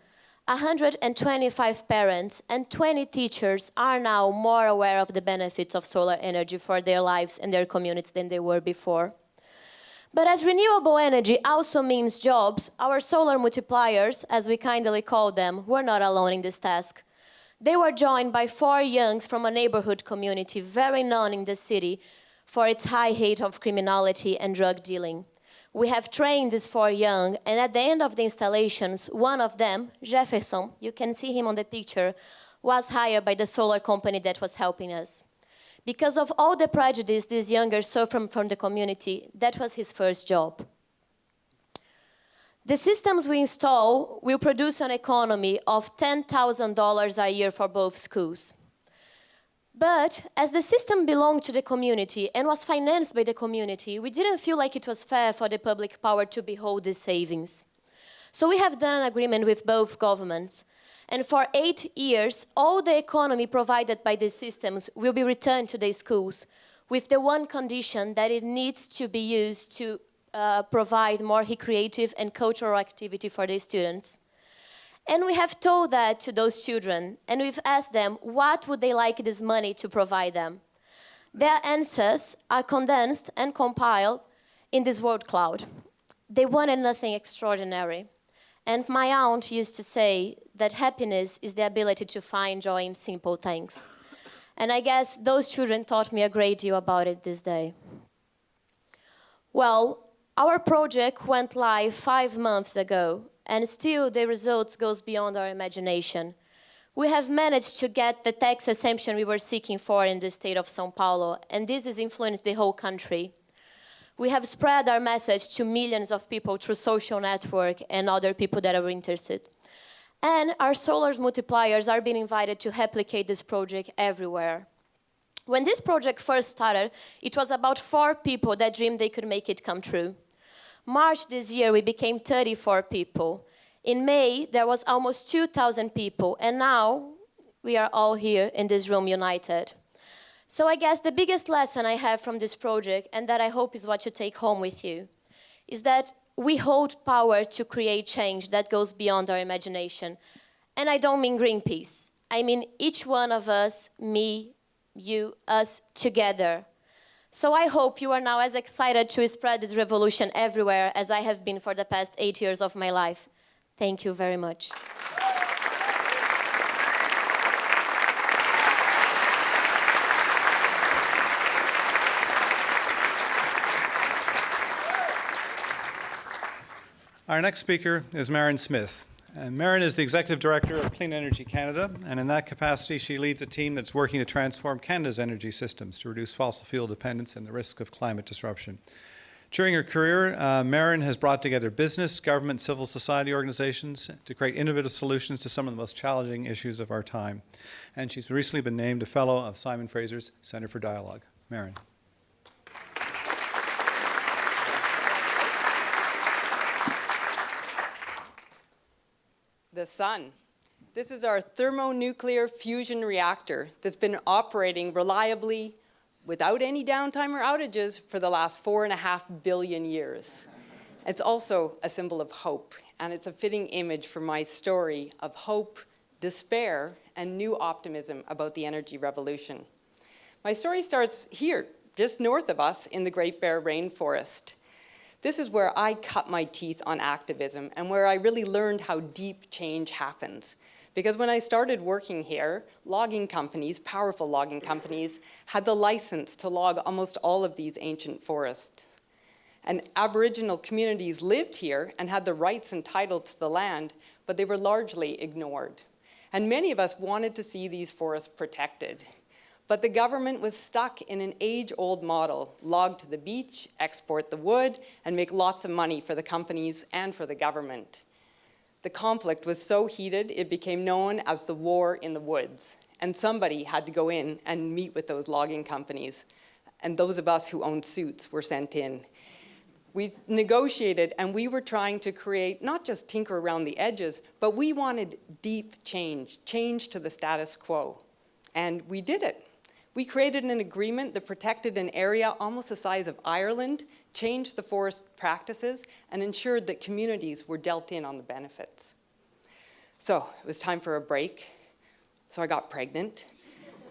125 parents, and 20 teachers are now more aware of the benefits of solar energy for their lives and their communities than they were before. But as renewable energy also means jobs, our solar multipliers, as we kindly call them, were not alone in this task. They were joined by 4 youngs from a neighborhood community very known in the city for its high rate of criminality and drug dealing. We have trained these 4 young, and at the end of the installations, one of them, Jacobson, you can see him on the picture, was hired by the solar company that was helping us. Because of all the prejudice these youngers suffer from the community, that was his first job. The systems we install will produce an economy of $10,000 a year for both schools. But as the system belonged to the community and was financed by the community, we didn't feel like it was fair for the public power to behold these savings. So we have done an agreement with both governments. And for 8 years, all the economy provided by these systems will be returned to the schools, with the one condition that it needs to be used to provide more recreative and cultural activity for the students. And we have told that to those children, and we've asked them what would they like this money to provide them. Their answers are condensed and compiled in this word cloud. They wanted nothing extraordinary. And my aunt used to say that happiness is the ability to find joy in simple things. And I guess those children taught me a great deal about it this day. Well, our project went live 5 months ago, and still the results goes beyond our imagination. We have managed to get the tax exemption we were seeking for in the state of São Paulo, and this has influenced the whole country. We have spread our message to millions of people through social network and other people that are interested. And our solar multipliers are being invited to replicate this project everywhere. When this project first started, it was about 4 people that dreamed they could make it come true. March this year, we became 34 people. In May, there was almost 2,000 people, and now we are all here in this room united. So I guess the biggest lesson I have from this project, and that I hope is what you take home with you, is that we hold power to create change that goes beyond our imagination. And I don't mean Greenpeace. I mean each one of us, me, you, us, together. So I hope you are now as excited to spread this revolution everywhere as I have been for the past 8 years of my life. Thank you very much. Our next speaker is Merran Smith. And Merran is the Executive Director of Clean Energy Canada, and in that capacity she leads a team that's working to transform Canada's energy systems to reduce fossil fuel dependence and the risk of climate disruption. During her career, Merran has brought together business, government, civil society organizations to create innovative solutions to some of the most challenging issues of our time. And she's recently been named a Fellow of Simon Fraser's Center for Dialogue. Merran. The sun. This is our thermonuclear fusion reactor that's been operating reliably without any downtime or outages for the last 4.5 billion years. It's also a symbol of hope, and it's a fitting image for my story of hope, despair, and new optimism about the energy revolution. My story starts here, just north of us in the Great Bear Rainforest. This is where I cut my teeth on activism and where I really learned how deep change happens. Because when I started working here, logging companies, powerful logging companies, had the license to log almost all of these ancient forests. And Aboriginal communities lived here and had the rights and title to the land, but they were largely ignored. And many of us wanted to see these forests protected. But the government was stuck in an age-old model: log to the beach, export the wood, and make lots of money for the companies and for the government. The conflict was so heated, it became known as the war in the woods. And somebody had to go in and meet with those logging companies. And those of us who owned suits were sent in. We negotiated, and we were trying to create, not just tinker around the edges, but we wanted deep change, change to the status quo. And we did it. We created an agreement that protected an area almost the size of Ireland, changed the forest practices, and ensured that communities were dealt in on the benefits. So it was time for a break. So I got pregnant,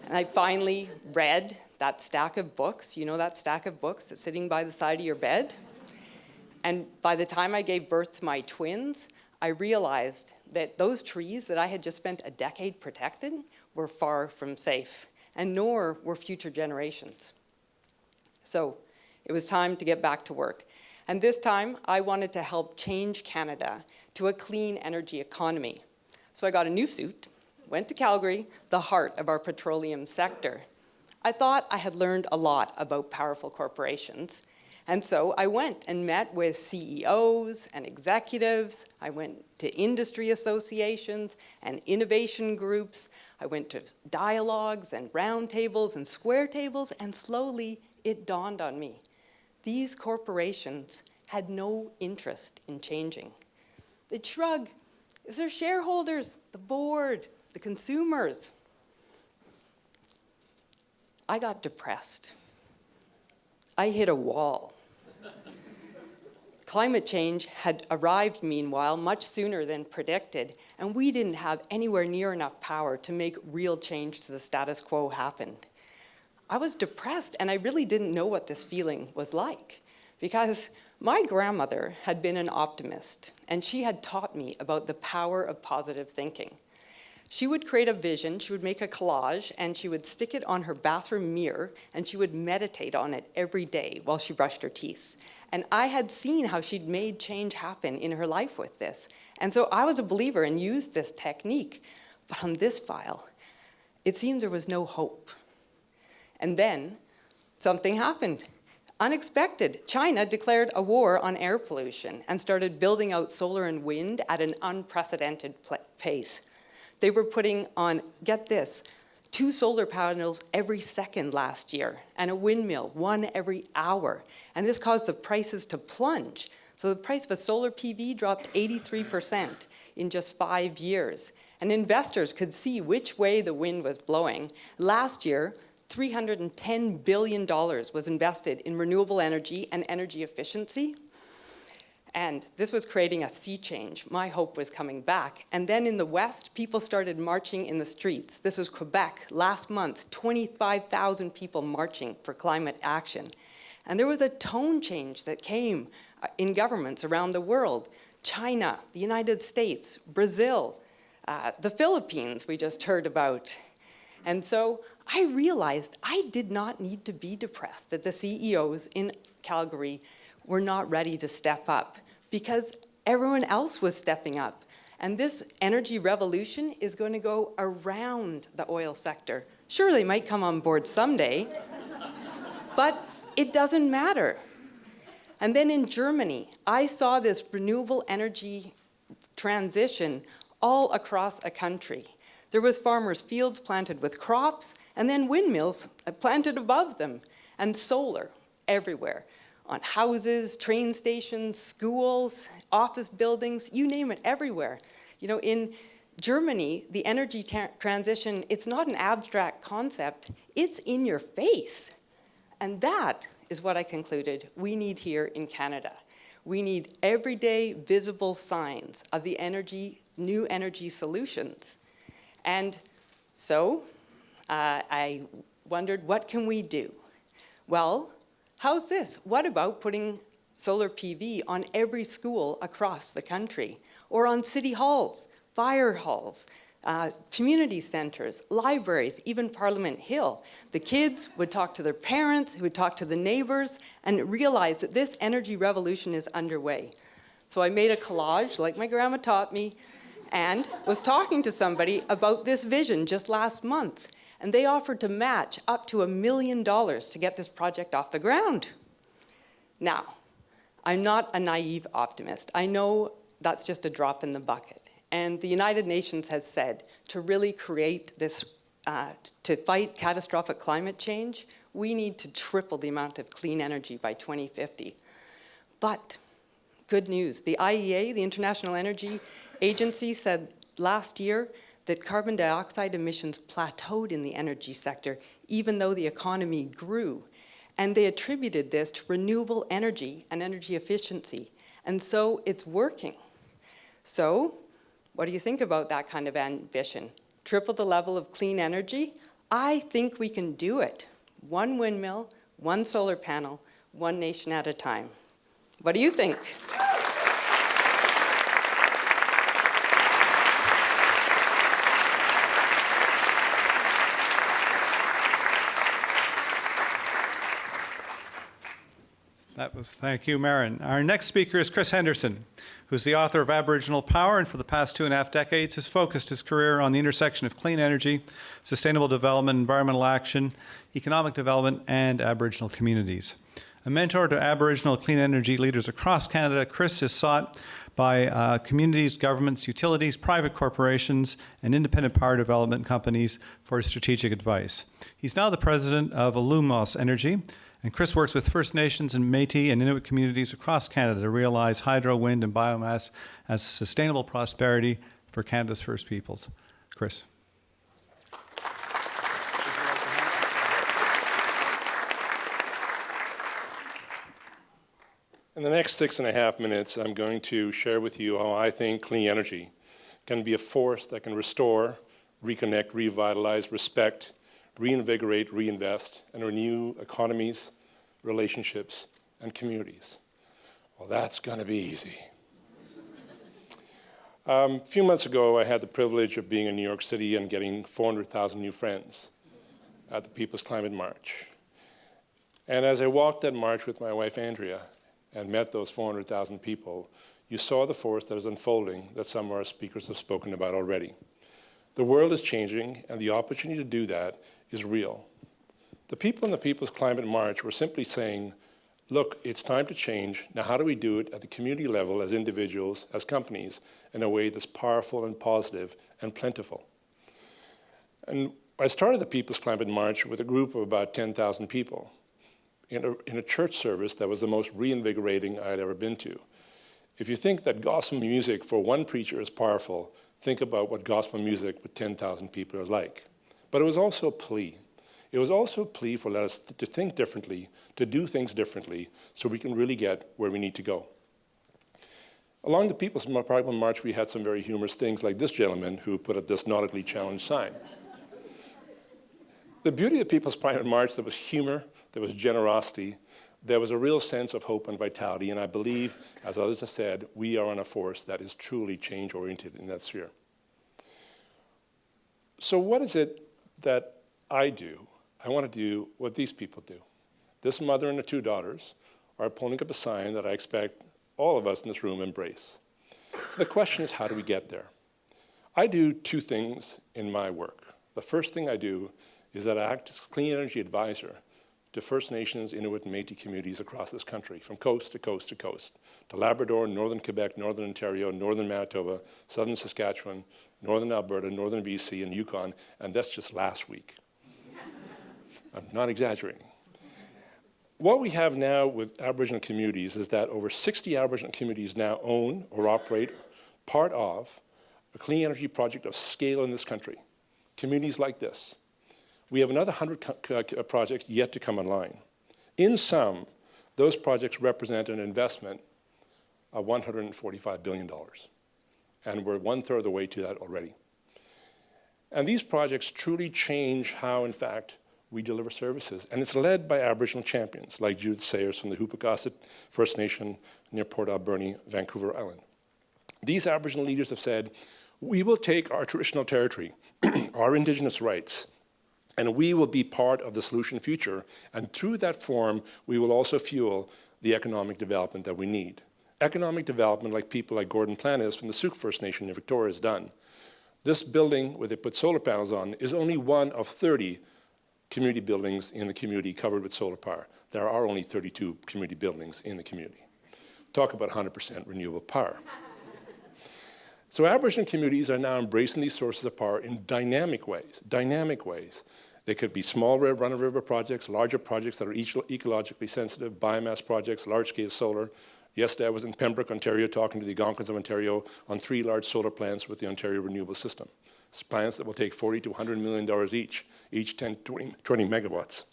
and I finally read that stack of books. You know that stack of books that's sitting by the side of your bed? And by the time I gave birth to my twins, I realized that those trees that I had just spent a decade protecting were far from safe, and nor were future generations. So it was time to get back to work. And this time, I wanted to help change Canada to a clean energy economy. So I got a new suit, went to Calgary, the heart of our petroleum sector. I thought I had learned a lot about powerful corporations. And so I went and met with CEOs and executives. I went to industry associations and innovation groups. I went to dialogues and roundtables and square tables, and slowly it dawned on me. These corporations had no interest in changing. They'd shrug. It was their shareholders, the board, the consumers. I got depressed. I hit a wall. Climate change had arrived, meanwhile, much sooner than predicted, and we didn't have anywhere near enough power to make real change to the status quo happen. I was depressed, and I really didn't know what this feeling was like, because my grandmother had been an optimist, and she had taught me about the power of positive thinking. She would create a vision, she would make a collage, and she would stick it on her bathroom mirror, and she would meditate on it every day while she brushed her teeth. And I had seen how she'd made change happen in her life with this. And so I was a believer and used this technique. But on this file, it seemed there was no hope. And then something happened. Unexpected. China declared a war on air pollution and started building out solar and wind at an unprecedented pace. They were putting on, get this, 2 solar panels every second last year, and a windmill, 1 every hour. And this caused the prices to plunge. So the price of a solar PV dropped 83% in just 5 years. And investors could see which way the wind was blowing. Last year, $310 billion was invested in renewable energy and energy efficiency. And this was creating a sea change. My hope was coming back. And then in the West, people started marching in the streets. This was Quebec. Last month, 25,000 people marching for climate action. And there was a tone change that came in governments around the world. China, the United States, Brazil, the Philippines we just heard about. And so I realized I did not need to be depressed that the CEOs in Calgary were not ready to step up, because everyone else was stepping up. And this energy revolution is going to go around the oil sector. Sure, they might come on board someday, but it doesn't matter. And then in Germany, I saw this renewable energy transition all across a country. There was farmers' fields planted with crops, and then windmills planted above them, and solar everywhere. On houses, train stations, schools, office buildings, you name it, everywhere. You know, in Germany, the energy transition, it's not an abstract concept, it's in your face. And that is what I concluded we need here in Canada. We need everyday visible signs of the new energy solutions. And so I wondered, what can we do? Well, how's this? What about putting solar PV on every school across the country, or on city halls, fire halls, community centers, libraries, even Parliament Hill? The kids would talk to their parents, who would talk to the neighbors, and realize that this energy revolution is underway. So I made a collage, like my grandma taught me, and was talking to somebody about this vision just last month. And they offered to match up to $1 million to get this project off the ground. Now, I'm not a naive optimist. I know that's just a drop in the bucket. And the United Nations has said to really create this, to fight catastrophic climate change, we need to triple the amount of clean energy by 2050. But good news, the IEA, the International Energy Agency, said last year that carbon dioxide emissions plateaued in the energy sector, even though the economy grew. And they attributed this to renewable energy and energy efficiency. And so it's working. So what do you think about that kind of ambition? Triple the level of clean energy? I think we can do it. One windmill, one solar panel, one nation at a time. What do you think? Thank you, Merran. Our next speaker is Chris Henderson, who's the author of Aboriginal Power, and for the past 2.5 decades has focused his career on the intersection of clean energy, sustainable development, environmental action, economic development, and Aboriginal communities. A mentor to Aboriginal clean energy leaders across Canada, Chris is sought by communities, governments, utilities, private corporations, and independent power development companies for strategic advice. He's now the president of Lumos Energy, and Chris works with First Nations and Métis and Inuit communities across Canada to realize hydro, wind, and biomass as sustainable prosperity for Canada's First Peoples. Chris. In the next 6.5 minutes, I'm going to share with you how I think clean energy can be a force that can restore, reconnect, revitalize, respect, reinvigorate, reinvest, and renew economies, relationships, and communities. Well, that's going to be easy. A few months ago, I had the privilege of being in New York City and getting 400,000 new friends at the People's Climate March. And as I walked that march with my wife, Andrea, and met those 400,000 people, you saw the force that is unfolding that some of our speakers have spoken about already. The world is changing, and the opportunity to do that is real. The people in the People's Climate March were simply saying, look, it's time to change. Now, how do we do it at the community level, as individuals, as companies, in a way that's powerful and positive and plentiful? And I started the People's Climate March with a group of about 10,000 people in a church service that was the most reinvigorating I had ever been to. If you think that gospel music for one preacher is powerful, think about what gospel music with 10,000 people is like. But it was also a plea. It was also a plea for us to think differently, to do things differently, so we can really get where we need to go. Along the People's Climate March, we had some very humorous things, like this gentleman who put up this nautically challenged sign. The beauty of the People's Climate March, there was humor, there was generosity, there was a real sense of hope and vitality, and I believe, as others have said, we are on a force that is truly change-oriented in that sphere. So what is it that I do? I want to do what these people do. This mother and her 2 daughters are pulling up a sign that I expect all of us in this room embrace. So the question is, how do we get there? I do 2 things in my work. The first thing I do is that I act as clean energy advisor to First Nations, Inuit, and Métis communities across this country, from coast to coast to coast, to Labrador, northern Quebec, northern Ontario, northern Manitoba, southern Saskatchewan, northern Alberta, northern BC, and Yukon, and that's just last week. I'm not exaggerating. What we have now with Aboriginal communities is that over 60 Aboriginal communities now own or operate part of a clean energy project of scale in this country, communities like this. We have another 100 projects yet to come online. In sum, those projects represent an investment of $145 billion. And we're 1/3 of the way to that already. And these projects truly change how, in fact, we deliver services. And it's led by Aboriginal champions like Judith Sayers from the PechaKucha First Nation near Port Alberni, Vancouver Island. These Aboriginal leaders have said, we will take our traditional territory, our Indigenous rights, and we will be part of the solution future. And through that form, we will also fuel the economic development that we need. Economic development like people like Gordon Planis from the Suk First Nation in Victoria has done. This building, where they put solar panels on, is only one of 30 community buildings in the community covered with solar power. There are only 32 community buildings in the community. Talk about 100% renewable power. So Aboriginal communities are now embracing these sources of power in dynamic ways. They could be small run-of-river projects, larger projects that are ecologically sensitive, biomass projects, large-scale solar. Yesterday I was in Pembroke, Ontario, talking to the Algonquins of Ontario on 3 large solar plants with the Ontario Renewable System. It's plants that will take $40 to $100 million each 10, 20 megawatts.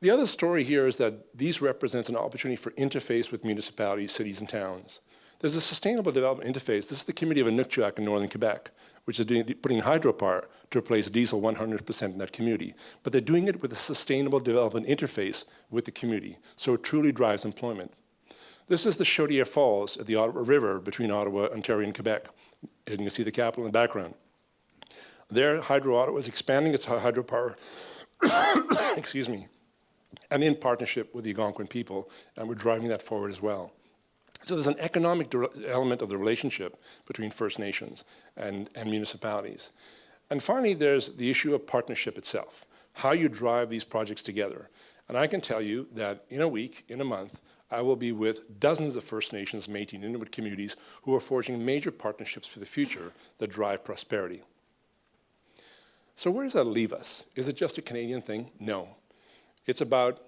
The other story here is that these represent an opportunity for interface with municipalities, cities, and towns. There's a sustainable development interface. This is the community of Inukjuak in northern Quebec, which is putting hydropower to replace diesel 100% in that community. But they're doing it with a sustainable development interface with the community, so it truly drives employment. This is the Chaudière Falls at the Ottawa River between Ottawa, Ontario, and Quebec. And you can see the capital in the background. There, Hydro Ottawa is expanding its hydropower, excuse me, and in partnership with the Algonquin people, and we're driving that forward as well. So there's an economic element of the relationship between First Nations and municipalities. And finally, there's the issue of partnership itself, how you drive these projects together. And I can tell you that in a week, in a month, I will be with dozens of First Nations, Métis, and Inuit communities who are forging major partnerships for the future that drive prosperity. So where does that leave us? Is it just a Canadian thing? No. It's about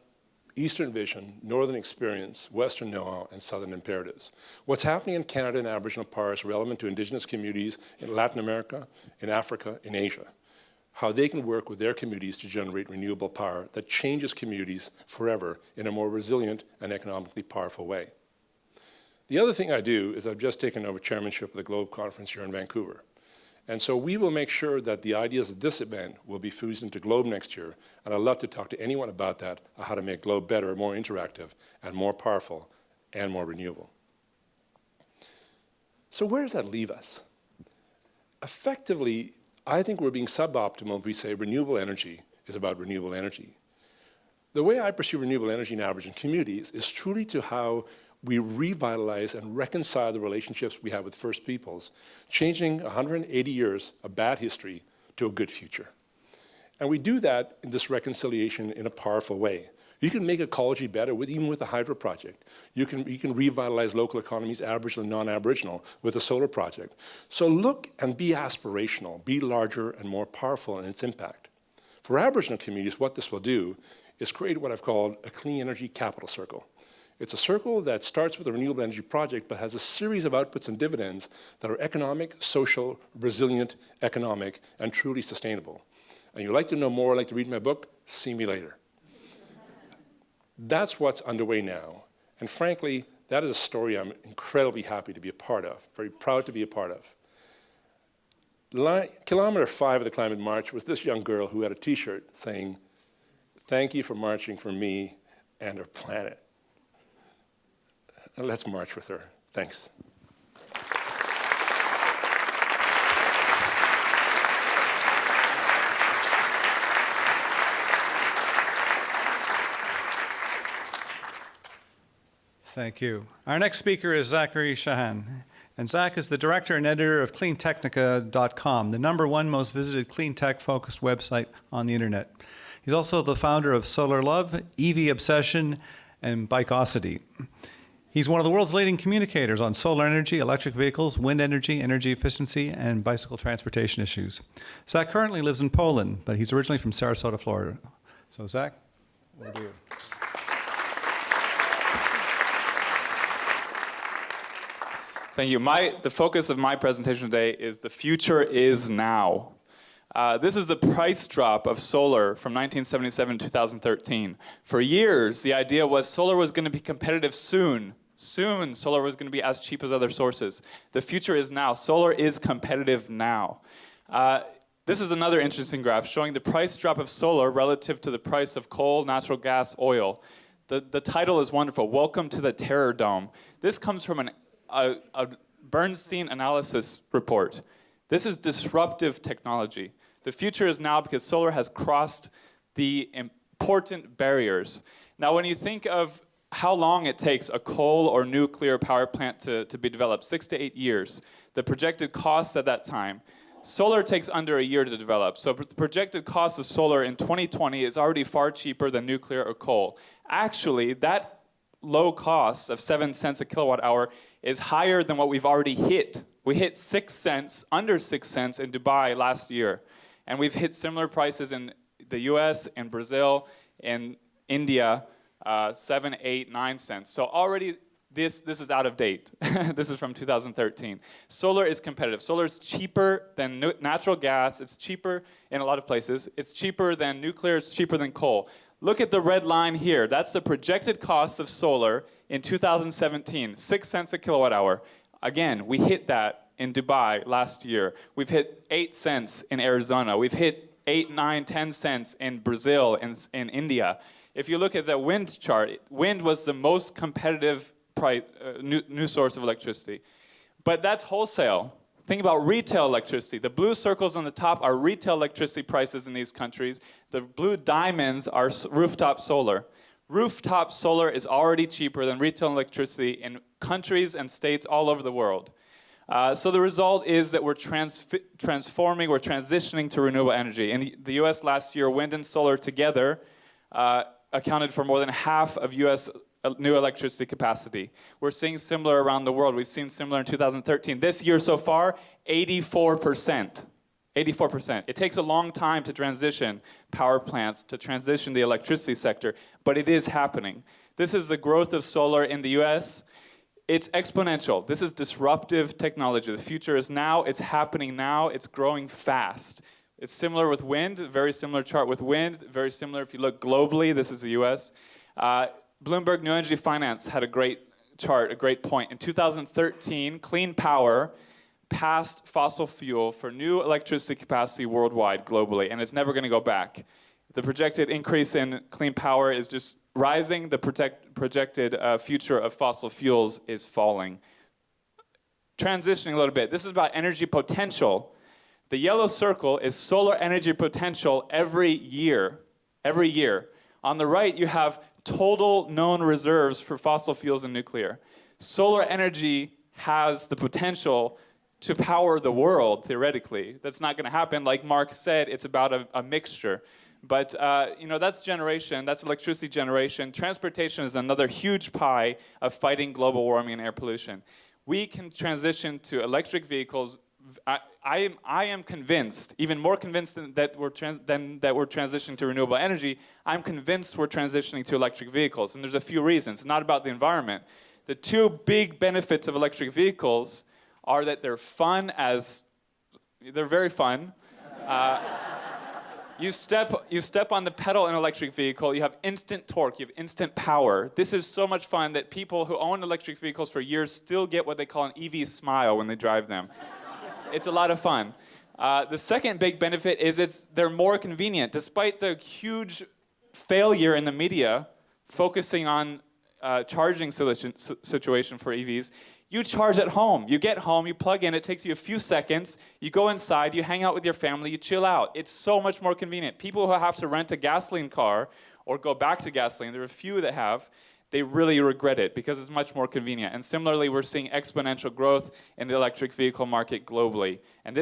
Eastern vision, Northern experience, Western know-how, and Southern imperatives. What's happening in Canada and Aboriginal power is relevant to Indigenous communities in Latin America, in Africa, in Asia. How they can work with their communities to generate renewable power that changes communities forever in a more resilient and economically powerful way. The other thing I do is I've just taken over chairmanship of the Globe Conference here in Vancouver. And so we will make sure that the ideas of this event will be fused into Globe next year. And I'd love to talk to anyone about that, on how to make Globe better, more interactive, and more powerful, and more renewable. So where does that leave us? Effectively, I think we're being suboptimal if we say renewable energy is about renewable energy. The way I pursue renewable energy in Aboriginal communities is truly to how we revitalize and reconcile the relationships we have with First Peoples, changing 180 years of bad history to a good future. And we do that in this reconciliation in a powerful way. You can make ecology better even with the hydro project. You can revitalize local economies, Aboriginal and non-Aboriginal, with a solar project. So look and be aspirational, be larger and more powerful in its impact. For Aboriginal communities, what this will do is create what I've called a clean energy capital circle. It's a circle that starts with a renewable energy project, but has a series of outputs and dividends that are economic, social, resilient, economic, and truly sustainable. And you'd like to know more, like to read my book? See me later. That's what's underway now. And frankly, that is a story I'm incredibly happy to be a part of, very proud to be a part of. Kilometer 5 of the Climate March was this young girl who had a t-shirt saying, "Thank you for marching for me and our planet." And let's march with her. Thanks. Thank you. Our next speaker is Zachary Shahan. And Zach is the director and editor of cleantechnica.com, the #1 most visited clean tech-focused website on the internet. He's also the founder of Solar Love, EV Obsession, and Bikeosity. He's one of the world's leading communicators on solar energy, electric vehicles, wind energy, energy efficiency, and bicycle transportation issues. Zach currently lives in Poland, but he's originally from Sarasota, Florida. So Zach, over to you. Thank you. The focus of my presentation today is the future is now. This is the price drop of solar from 1977 to 2013. For years, the idea was solar was going to be competitive soon. Soon, solar was going to be as cheap as other sources. The future is now. Solar is competitive now. This is another interesting graph showing the price drop of solar relative to the price of coal, natural gas, oil. The title is wonderful. Welcome to the Terror Dome. This comes from a Bernstein analysis report. This is disruptive technology. The future is now because solar has crossed the important barriers. Now, when you think of how long it takes a coal or nuclear power plant to be developed, 6 to 8 years, the projected costs at that time, solar takes under a year to develop. So the projected cost of solar in 2020 is already far cheaper than nuclear or coal. Actually, that low cost of 7 cents a kilowatt hour is higher than what we've already hit. We hit 6 cents, under 6 cents in Dubai last year. And we've hit similar prices in the US, in Brazil, in India, 7, 8, 9 cents. So already this is out of date. This is from 2013. Solar is competitive. Solar is cheaper than natural gas. It's cheaper in a lot of places. It's cheaper than nuclear. It's cheaper than coal. Look at the red line here. That's the projected cost of solar in 2017, 6 cents a kilowatt hour. Again, we hit that in Dubai last year. We've hit 8 cents in Arizona. We've hit 8, 9, 10 cents in Brazil and in India. If you look at the wind chart, wind was the most competitive new source of electricity. But that's wholesale. Think about retail electricity. The blue circles on the top are retail electricity prices in these countries. The blue diamonds are rooftop solar. Rooftop solar is already cheaper than retail electricity in countries and states all over the world. So the result is that we're transforming, we're transitioning to renewable energy. In the US last year, wind and solar together accounted for more than half of US new electricity capacity. We're seeing similar around the world. We've seen similar in 2013. This year so far, 84%. 84%. It takes a long time to transition power plants, to transition the electricity sector, but it is happening. This is the growth of solar in the US. It's exponential. This is disruptive technology. The future is now. It's happening now. It's growing fast. It's similar with wind, very similar chart with wind, very similar if you look globally. This is the US. Bloomberg New Energy Finance had a great chart, a great point. In 2013, clean power passed fossil fuel for new electricity capacity worldwide, globally, and it's never going to go back. The projected increase in clean power is just rising. The projected future of fossil fuels is falling. Transitioning a little bit, this is about energy potential. The yellow circle is solar energy potential every year. Every year. On the right, you have total known reserves for fossil fuels and nuclear. Solar energy has the potential to power the world, theoretically. That's not going to happen. Like Mark said, it's about a mixture. But that's generation, that's electricity generation. Transportation is another huge pie of fighting global warming and air pollution. We can transition to electric vehicles. I am convinced, even more convinced that we're transitioning to renewable energy. I'm convinced we're transitioning to electric vehicles, and there's a few reasons. It's not about the environment. The two big benefits of electric vehicles are that they're very fun. You step on the pedal in an electric vehicle, you have instant torque, you have instant power. This is so much fun that people who own electric vehicles for years still get what they call an EV smile when they drive them. It's a lot of fun. The second big benefit is they're more convenient. Despite the huge failure in the media focusing on charging situation for EVs, you charge at home. You get home, you plug in, it takes you a few seconds, you go inside, you hang out with your family, you chill out. It's so much more convenient. People who have to rent a gasoline car or go back to gasoline, there are a few that have, they really regret it because it's much more convenient. And similarly, we're seeing exponential growth in the electric vehicle market globally. And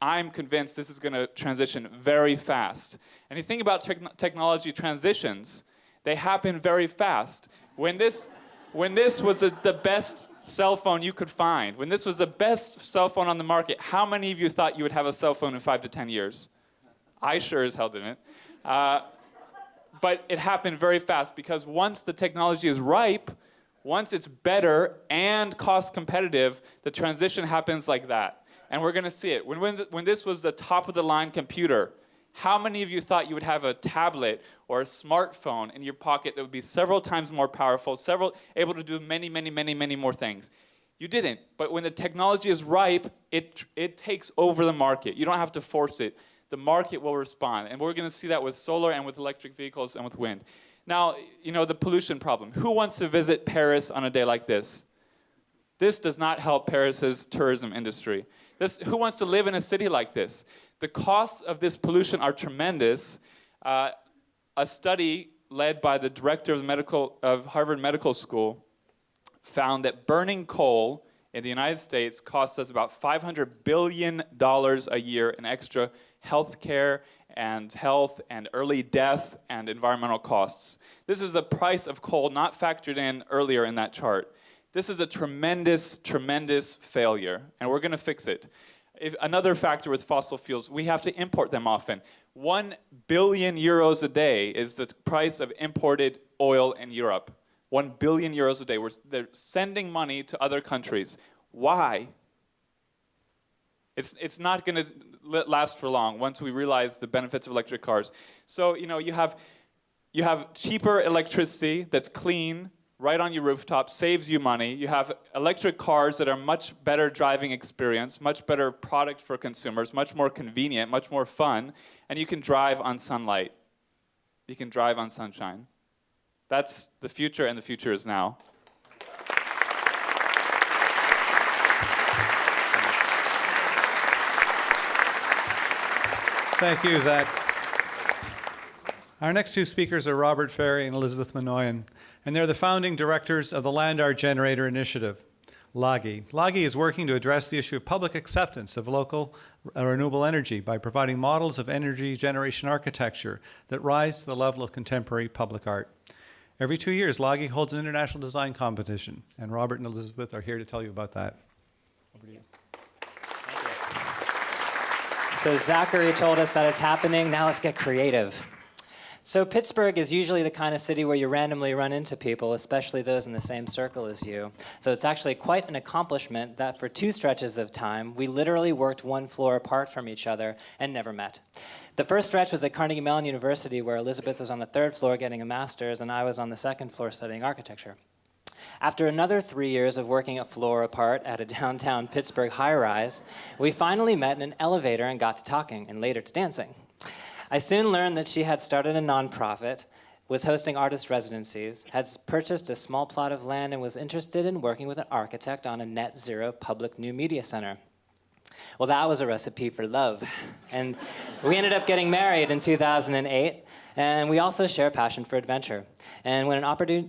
I'm convinced this is going to transition very fast. And you think about technology transitions, they happen very fast. When this was the best cell phone you could find, when this was the best cell phone on the market, how many of you thought you would have a cell phone in 5 to 10 years? I sure as hell didn't. But it happened very fast because once the technology is ripe, Once it's better and cost competitive, the transition happens like that. And we're going to see it. When this was the top-of-the-line computer, how many of you thought you would have a tablet or a smartphone in your pocket that would be several times more powerful, able to do many, many, many, many more things? You didn't. But when the technology is ripe, it takes over the market. You don't have to force it. The market will respond. And we're going to see that with solar and with electric vehicles and with wind. Now, the pollution problem. Who wants to visit Paris on a day like this? This does not help Paris's tourism industry. Who wants to live in a city like this? The costs of this pollution are tremendous. A study led by the director of Harvard Medical School found that burning coal in the United States costs us about $500 billion a year in extra health care and health and early death and environmental costs. This is the price of coal not factored in earlier in that chart. This is a tremendous, tremendous failure, and we're going to fix it. Another factor with fossil fuels, we have to import them often. 1 billion euros a day is the price of imported oil in Europe. 1 billion euros a day. They're sending money to other countries. Why? It's not going to last for long once we realize the benefits of electric cars. So, you have cheaper electricity that's clean, right on your rooftop, saves you money. You have electric cars that are much better driving experience, much better product for consumers, much more convenient, much more fun, and you can drive on sunlight. You can drive on sunshine. That's the future, and the future is now. Thank you, Zach. Our next two speakers are Robert Ferry and Elizabeth Minoyan, and they're the founding directors of the Land Art Generator Initiative, LAGI. LAGI is working to address the issue of public acceptance of local renewable energy by providing models of energy generation architecture that rise to the level of contemporary public art. Every 2 years, LAGI holds an international design competition, and Robert and Elizabeth are here to tell you about that. Over to you. So Zachary told us that it's happening. Now let's get creative. So Pittsburgh is usually the kind of city where you randomly run into people, especially those in the same circle as you. So it's actually quite an accomplishment that for 2 stretches of time, we literally worked 1 floor apart from each other and never met. The first stretch was at Carnegie Mellon University, where Elizabeth was on the 3rd floor getting a master's, and I was on the 2nd floor studying architecture. After another 3 years of working a floor apart at a downtown Pittsburgh high-rise, we finally met in an elevator and got to talking, and later to dancing. I soon learned that she had started a nonprofit, was hosting artist residencies, had purchased a small plot of land, and was interested in working with an architect on a net zero public new media center. Well, that was a recipe for love. And we ended up getting married in 2008, and we also share a passion for adventure. And when an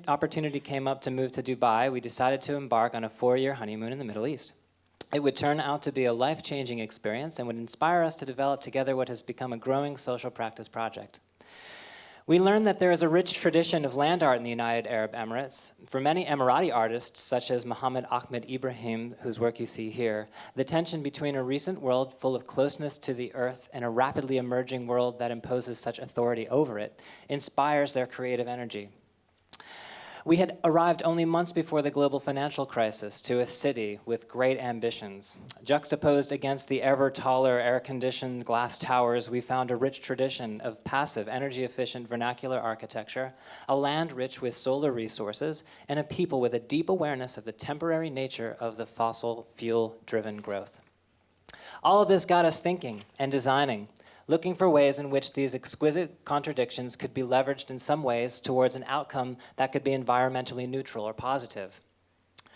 opportunity came up to move to Dubai, we decided to embark on a 4-year honeymoon in the Middle East. It would turn out to be a life-changing experience and would inspire us to develop together what has become a growing social practice project. We learned that there is a rich tradition of land art in the United Arab Emirates. For many Emirati artists, such as Mohammed Ahmed Ibrahim, whose work you see here, the tension between a recent world full of closeness to the earth and a rapidly emerging world that imposes such authority over it inspires their creative energy. We had arrived only months before the global financial crisis to a city with great ambitions. Juxtaposed against the ever taller air-conditioned glass towers, we found a rich tradition of passive, energy-efficient vernacular architecture, a land rich with solar resources, and a people with a deep awareness of the temporary nature of the fossil fuel-driven growth. All of this got us thinking and designing, looking for ways in which these exquisite contradictions could be leveraged in some ways towards an outcome that could be environmentally neutral or positive.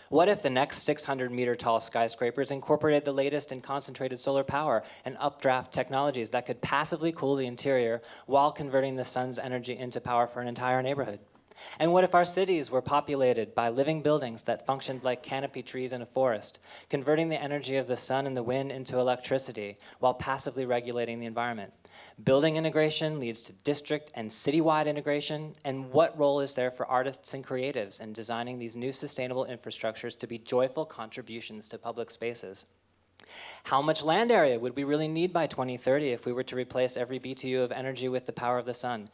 What if the next 600-meter-tall skyscrapers incorporated the latest in concentrated solar power and updraft technologies that could passively cool the interior while converting the sun's energy into power for an entire neighborhood? And what if our cities were populated by living buildings that functioned like canopy trees in a forest, converting the energy of the sun and the wind into electricity while passively regulating the environment? Building integration leads to district and citywide integration, and what role is there for artists and creatives in designing these new sustainable infrastructures to be joyful contributions to public spaces? How much land area would we really need by 2030 if we were to replace every BTU of energy with the power of the sun?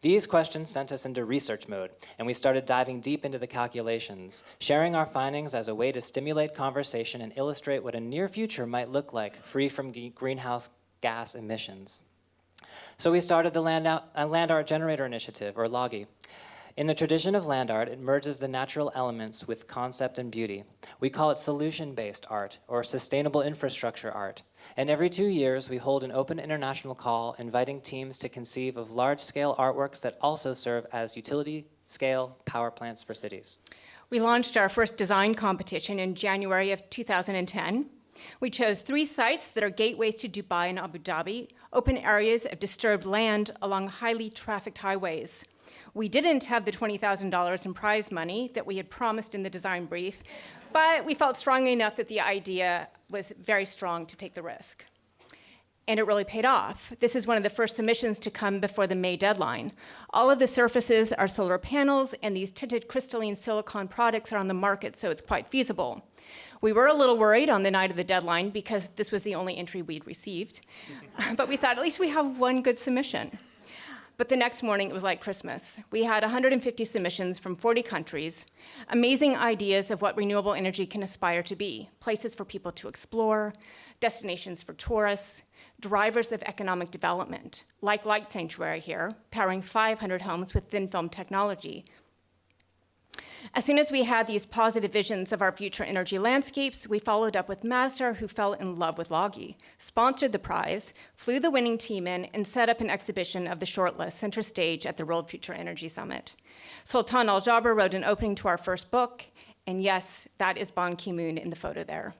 These questions sent us into research mode, and we started diving deep into the calculations, sharing our findings as a way to stimulate conversation and illustrate what a near future might look like, free from greenhouse gas emissions. So we started the Land Art Generator Initiative, or LOGGI. In the tradition of land art, it merges the natural elements with concept and beauty. We call it solution-based art, or sustainable infrastructure art. And every 2 years, we hold an open international call inviting teams to conceive of large-scale artworks that also serve as utility-scale power plants for cities. We launched our first design competition in January of 2010. We chose 3 sites that are gateways to Dubai and Abu Dhabi, open areas of disturbed land along highly trafficked highways. We didn't have the $20,000 in prize money that we had promised in the design brief, but we felt strongly enough that the idea was very strong to take the risk. And it really paid off. This is one of the first submissions to come before the May deadline. All of the surfaces are solar panels, and these tinted crystalline silicon products are on the market, so it's quite feasible. We were a little worried on the night of the deadline because this was the only entry we'd received, but we thought at least we have one good submission. But the next morning, it was like Christmas. We had 150 submissions from 40 countries, amazing ideas of what renewable energy can aspire to be, places for people to explore, destinations for tourists, drivers of economic development, like Light Sanctuary here, powering 500 homes with thin film technology. As soon as we had these positive visions of our future energy landscapes, we followed up with Masdar, who fell in love with LOGGI, sponsored the prize, flew the winning team in, and set up an exhibition of the shortlist center stage at the World Future Energy Summit. Sultan Al Jaber wrote an opening to our first book, and yes, that is Ban Ki-moon in the photo there.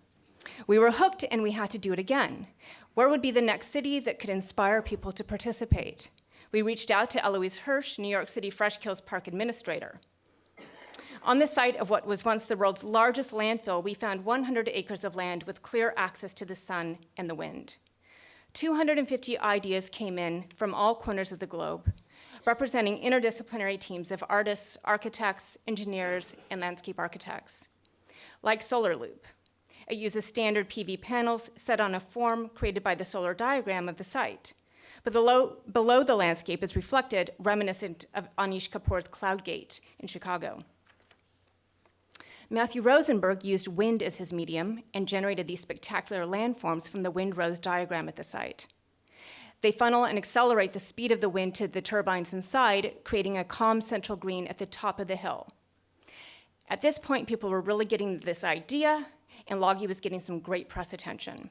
We were hooked, and we had to do it again. Where would be the next city that could inspire people to participate? We reached out to Eloise Hirsch, New York City Fresh Kills Park administrator. On the site of what was once the world's largest landfill, we found 100 acres of land with clear access to the sun and the wind. 250 ideas came in from all corners of the globe, representing interdisciplinary teams of artists, architects, engineers, and landscape architects. Like Solar Loop, it uses standard PV panels set on a form created by the solar diagram of the site. But below the landscape is reflected, reminiscent of Anish Kapoor's Cloud Gate in Chicago. Matthew Rosenberg used wind as his medium and generated these spectacular landforms from the wind rose diagram at the site. They funnel and accelerate the speed of the wind to the turbines inside, creating a calm central green at the top of the hill. At this point, people were really getting this idea, and LOGGI was getting some great press attention.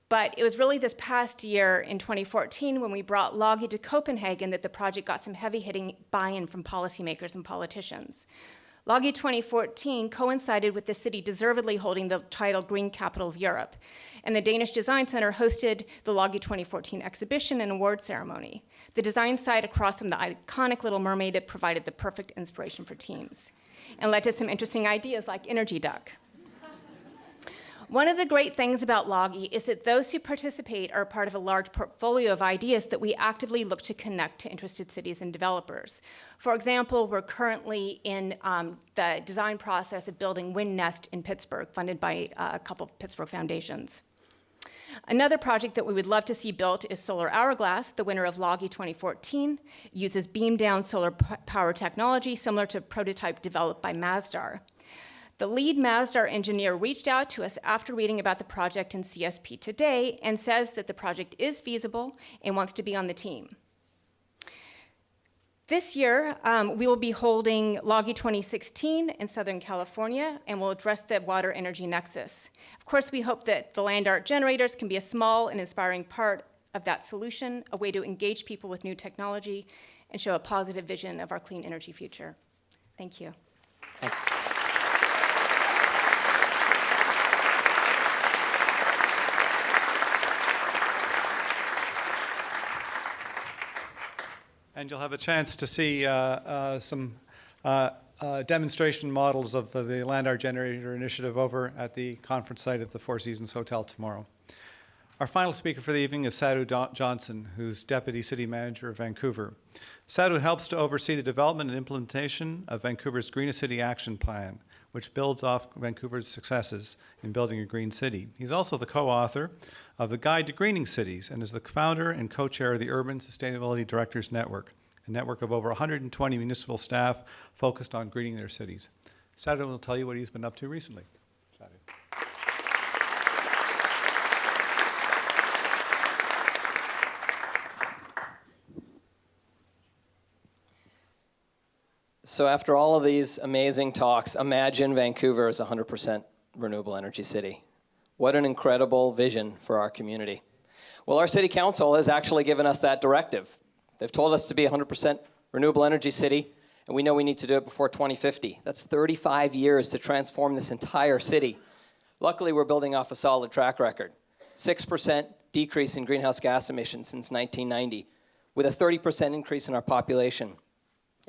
But it was really this past year, in 2014, when we brought LOGGI to Copenhagen that the project got some heavy-hitting buy-in from policymakers and politicians. LOGGI 2014 coincided with the city deservedly holding the title Green Capital of Europe, and the Danish Design Center hosted the LOGGI 2014 exhibition and award ceremony. The design site across from the iconic Little Mermaid, it provided the perfect inspiration for teams, and led to some interesting ideas like Energy Duck. One of the great things about LOGGI is that those who participate are part of a large portfolio of ideas that we actively look to connect to interested cities and developers. For example, we're currently in the design process of building Wind Nest in Pittsburgh, funded by a couple of Pittsburgh foundations. Another project that we would love to see built is Solar Hourglass, the winner of LOGGI 2014, uses beam-down solar power technology similar to a prototype developed by Masdar. The lead Masdar engineer reached out to us after reading about the project in CSP Today and says that the project is feasible and wants to be on the team. This year, we will be holding LOGGI 2016 in Southern California, and we'll address the water energy nexus. Of course, we hope that the land art generators can be a small and inspiring part of that solution, a way to engage people with new technology and show a positive vision of our clean energy future. Thank you. Thanks. And you'll have a chance to see some demonstration models of the Land Art Generator Initiative over at the conference site at the Four Seasons Hotel tomorrow. Our final speaker for the evening is Satu Johnson, who's Deputy City Manager of Vancouver. Satu helps to oversee the development and implementation of Vancouver's Green City Action Plan, which builds off Vancouver's successes in building a green city. He's also the co-author of the Guide to Greening Cities and is the founder and co-chair of the Urban Sustainability Directors Network. a network of over 120 municipal staff focused on greening their cities. Satu will tell you what he's been up to recently. Satu. So after all of these amazing talks, imagine Vancouver as a 100% renewable energy city. What an incredible vision for our community. Well, our city council has actually given us that directive. They've told us to be a 100% renewable energy city, and we know we need to do it before 2050. That's 35 years to transform this entire city. Luckily, we're building off a solid track record. 6% decrease in greenhouse gas emissions since 1990, with a 30% increase in our population,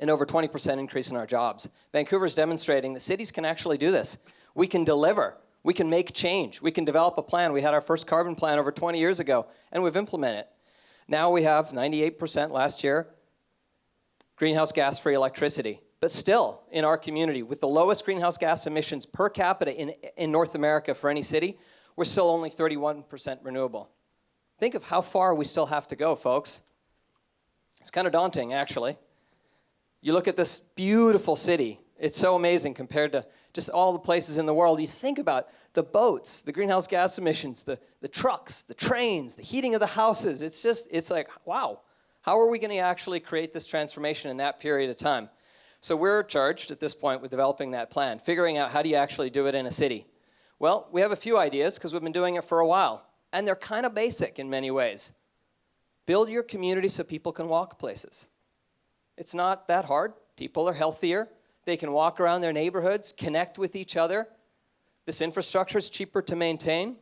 and over 20% increase in our jobs. Vancouver's demonstrating that cities can actually do this. We can deliver. We can make change. We can develop a plan. We had our first carbon plan over 20 years ago, and we've implemented it. Now we have 98% last year greenhouse gas-free electricity. But still, in our community, with the lowest greenhouse gas emissions per capita in North America for any city, we're still only 31% renewable. Think of how far we still have to go, folks. It's kind of daunting, actually. You look at this beautiful city. It's so amazing compared to just all the places in the world. You think about the boats, the greenhouse gas emissions, the trucks, the trains, the heating of the houses. It's like, wow, how are we going to actually create this transformation in that period of time? So we're charged at this point with developing that plan, figuring out how do you actually do it in a city. Well, we have a few ideas because we've been doing it for a while, and they're kind of basic in many ways. Build your community so people can walk places. It's not that hard. People are healthier. They can walk around their neighborhoods, connect with each other. This infrastructure is cheaper to maintain.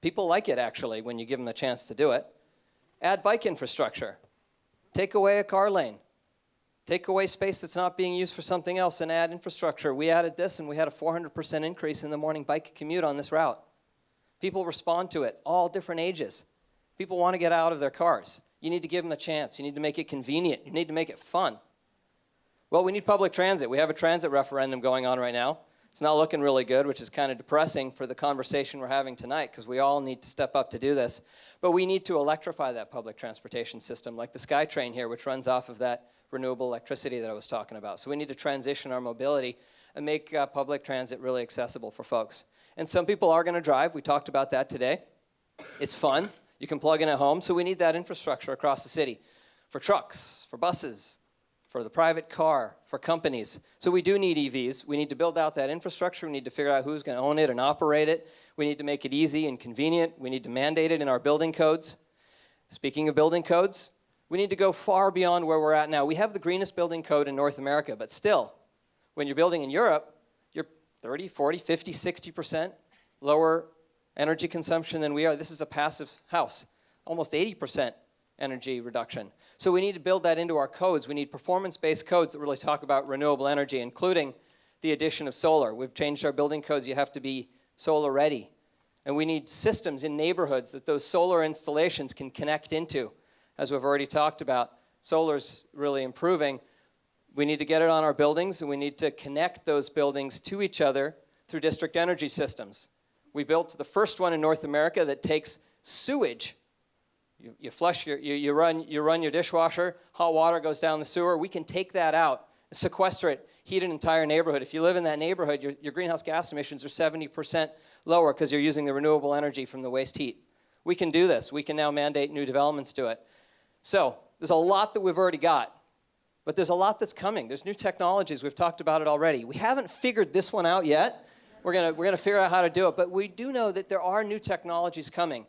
People like it, actually, when you give them a chance to do it. Add bike infrastructure. Take away a car lane. Take away space that's not being used for something else and add infrastructure. We added this, and we had a 400% increase in the morning bike commute on this route. People respond to it, all different ages. People want to get out of their cars. You need to give them a chance. You need to make it convenient. You need to make it fun. Well, we need public transit. We have a transit referendum going on right now. It's not looking really good, which is kind of depressing for the conversation we're having tonight because we all need to step up to do this. But we need to electrify that public transportation system, like the SkyTrain here, which runs off of that renewable electricity that I was talking about. So we need to transition our mobility and make public transit really accessible for folks. And some people are going to drive. We talked about that today. It's fun. You can plug in at home. So we need that infrastructure across the city for trucks, for buses, for the private car, for companies. So we do need EVs. We need to build out that infrastructure. We need to figure out who's going to own it and operate it. We need to make it easy and convenient. We need to mandate it in our building codes. Speaking of building codes, we need to go far beyond where we're at now. We have the greenest building code in North America, but still, when you're building in Europe, you're 30, 40, 50, 60% lower energy consumption than we are. This is a passive house, almost 80% energy reduction. So we need to build that into our codes. We need performance-based codes that really talk about renewable energy, including the addition of solar. We've changed our building codes. You have to be solar ready. And we need systems in neighborhoods that those solar installations can connect into. As we've already talked about, solar's really improving. We need to get it on our buildings, and we need to connect those buildings to each other through district energy systems. We built the first one in North America that takes sewage. You flush you run your dishwasher, hot water goes down the sewer. We can take that out, sequester it, heat an entire neighborhood. If you live in that neighborhood, your greenhouse gas emissions are 70% lower because you're using the renewable energy from the waste heat. We can do this. We can now mandate new developments to it. So there's a lot that we've already got, but there's a lot that's coming. There's new technologies. We've talked about it already. We haven't figured this one out yet. We're gonna figure out how to do it, but we do know that there are new technologies coming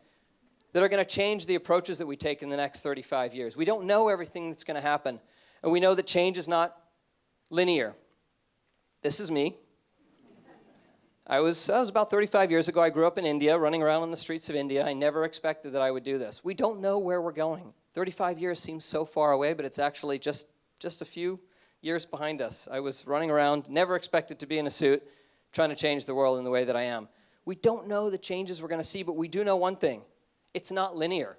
that are going to change the approaches that we take in the next 35 years. We don't know everything that's going to happen, and we know that change is not linear. This is me. I was about 35 years ago. I grew up in India, running around on the streets of India. I never expected that I would do this. We don't know where we're going. 35 years seems so far away, but it's actually just a few years behind us. I was running around, never expected to be in a suit, trying to change the world in the way that I am. We don't know the changes we're going to see, but we do know one thing. It's not linear.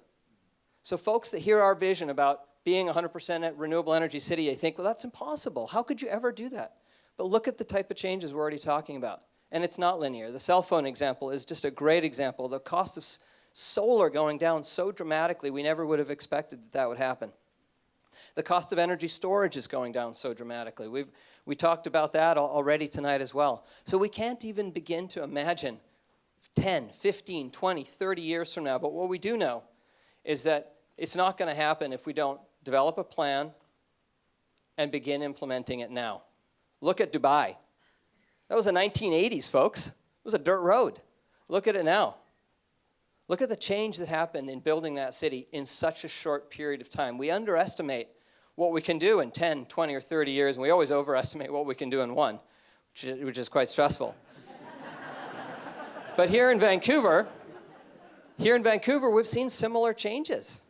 So folks that hear our vision about being a 100% renewable energy city, they think, well, that's impossible. How could you ever do that? But look at the type of changes we're already talking about. And it's not linear. The cell phone example is just a great example. The cost of solar going down so dramatically, we never would have expected that would happen. The cost of energy storage is going down so dramatically. We talked about that already tonight as well. So we can't even begin to imagine 10, 15, 20, 30 years from now. But what we do know is that it's not going to happen if we don't develop a plan and begin implementing it now. Look at Dubai. That was the 1980s, folks. It was a dirt road. Look at it now. Look at the change that happened in building that city in such a short period of time. We underestimate what we can do in 10, 20, or 30 years, and we always overestimate what we can do in one, which is quite stressful. But here in Vancouver, we've seen similar changes.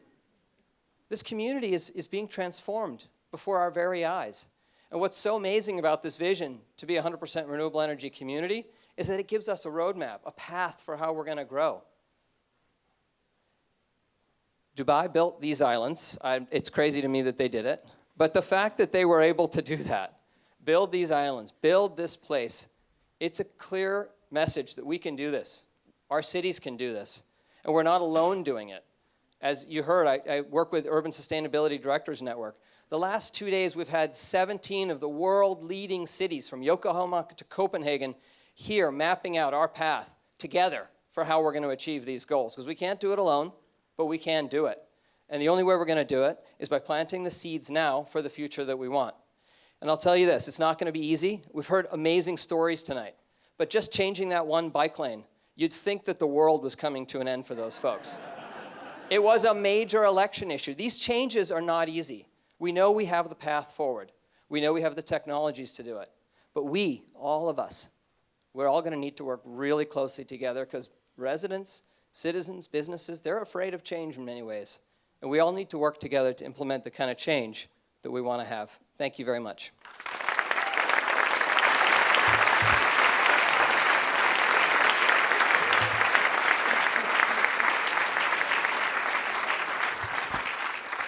This community is being transformed before our very eyes. And what's so amazing about this vision to be a 100% renewable energy community is that it gives us a roadmap, a path for how we're going to grow. Dubai built these islands. It's crazy to me that they did it. But the fact that they were able to do that, build these islands, build this place, it's a clear message that we can do this. Our cities can do this. And we're not alone doing it. As you heard, I work with Urban Sustainability Directors Network. The last 2 days, we've had 17 of the world-leading cities, from Yokohama to Copenhagen, here mapping out our path together for how we're going to achieve these goals. Because we can't do it alone, but we can do it. And the only way we're going to do it is by planting the seeds now for the future that we want. And I'll tell you this, it's not going to be easy. We've heard amazing stories tonight. But just changing that one bike lane, you'd think that the world was coming to an end for those folks. It was a major election issue. These changes are not easy. We know we have the path forward. We know we have the technologies to do it. But we, all of us, we're all going to need to work really closely together, because residents, citizens, businesses, they're afraid of change in many ways. And we all need to work together to implement the kind of change that we want to have. Thank you very much.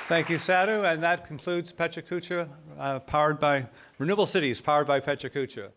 Thank you, Satu. And that concludes PechaKucha, powered by Renewable Cities, powered by PechaKucha.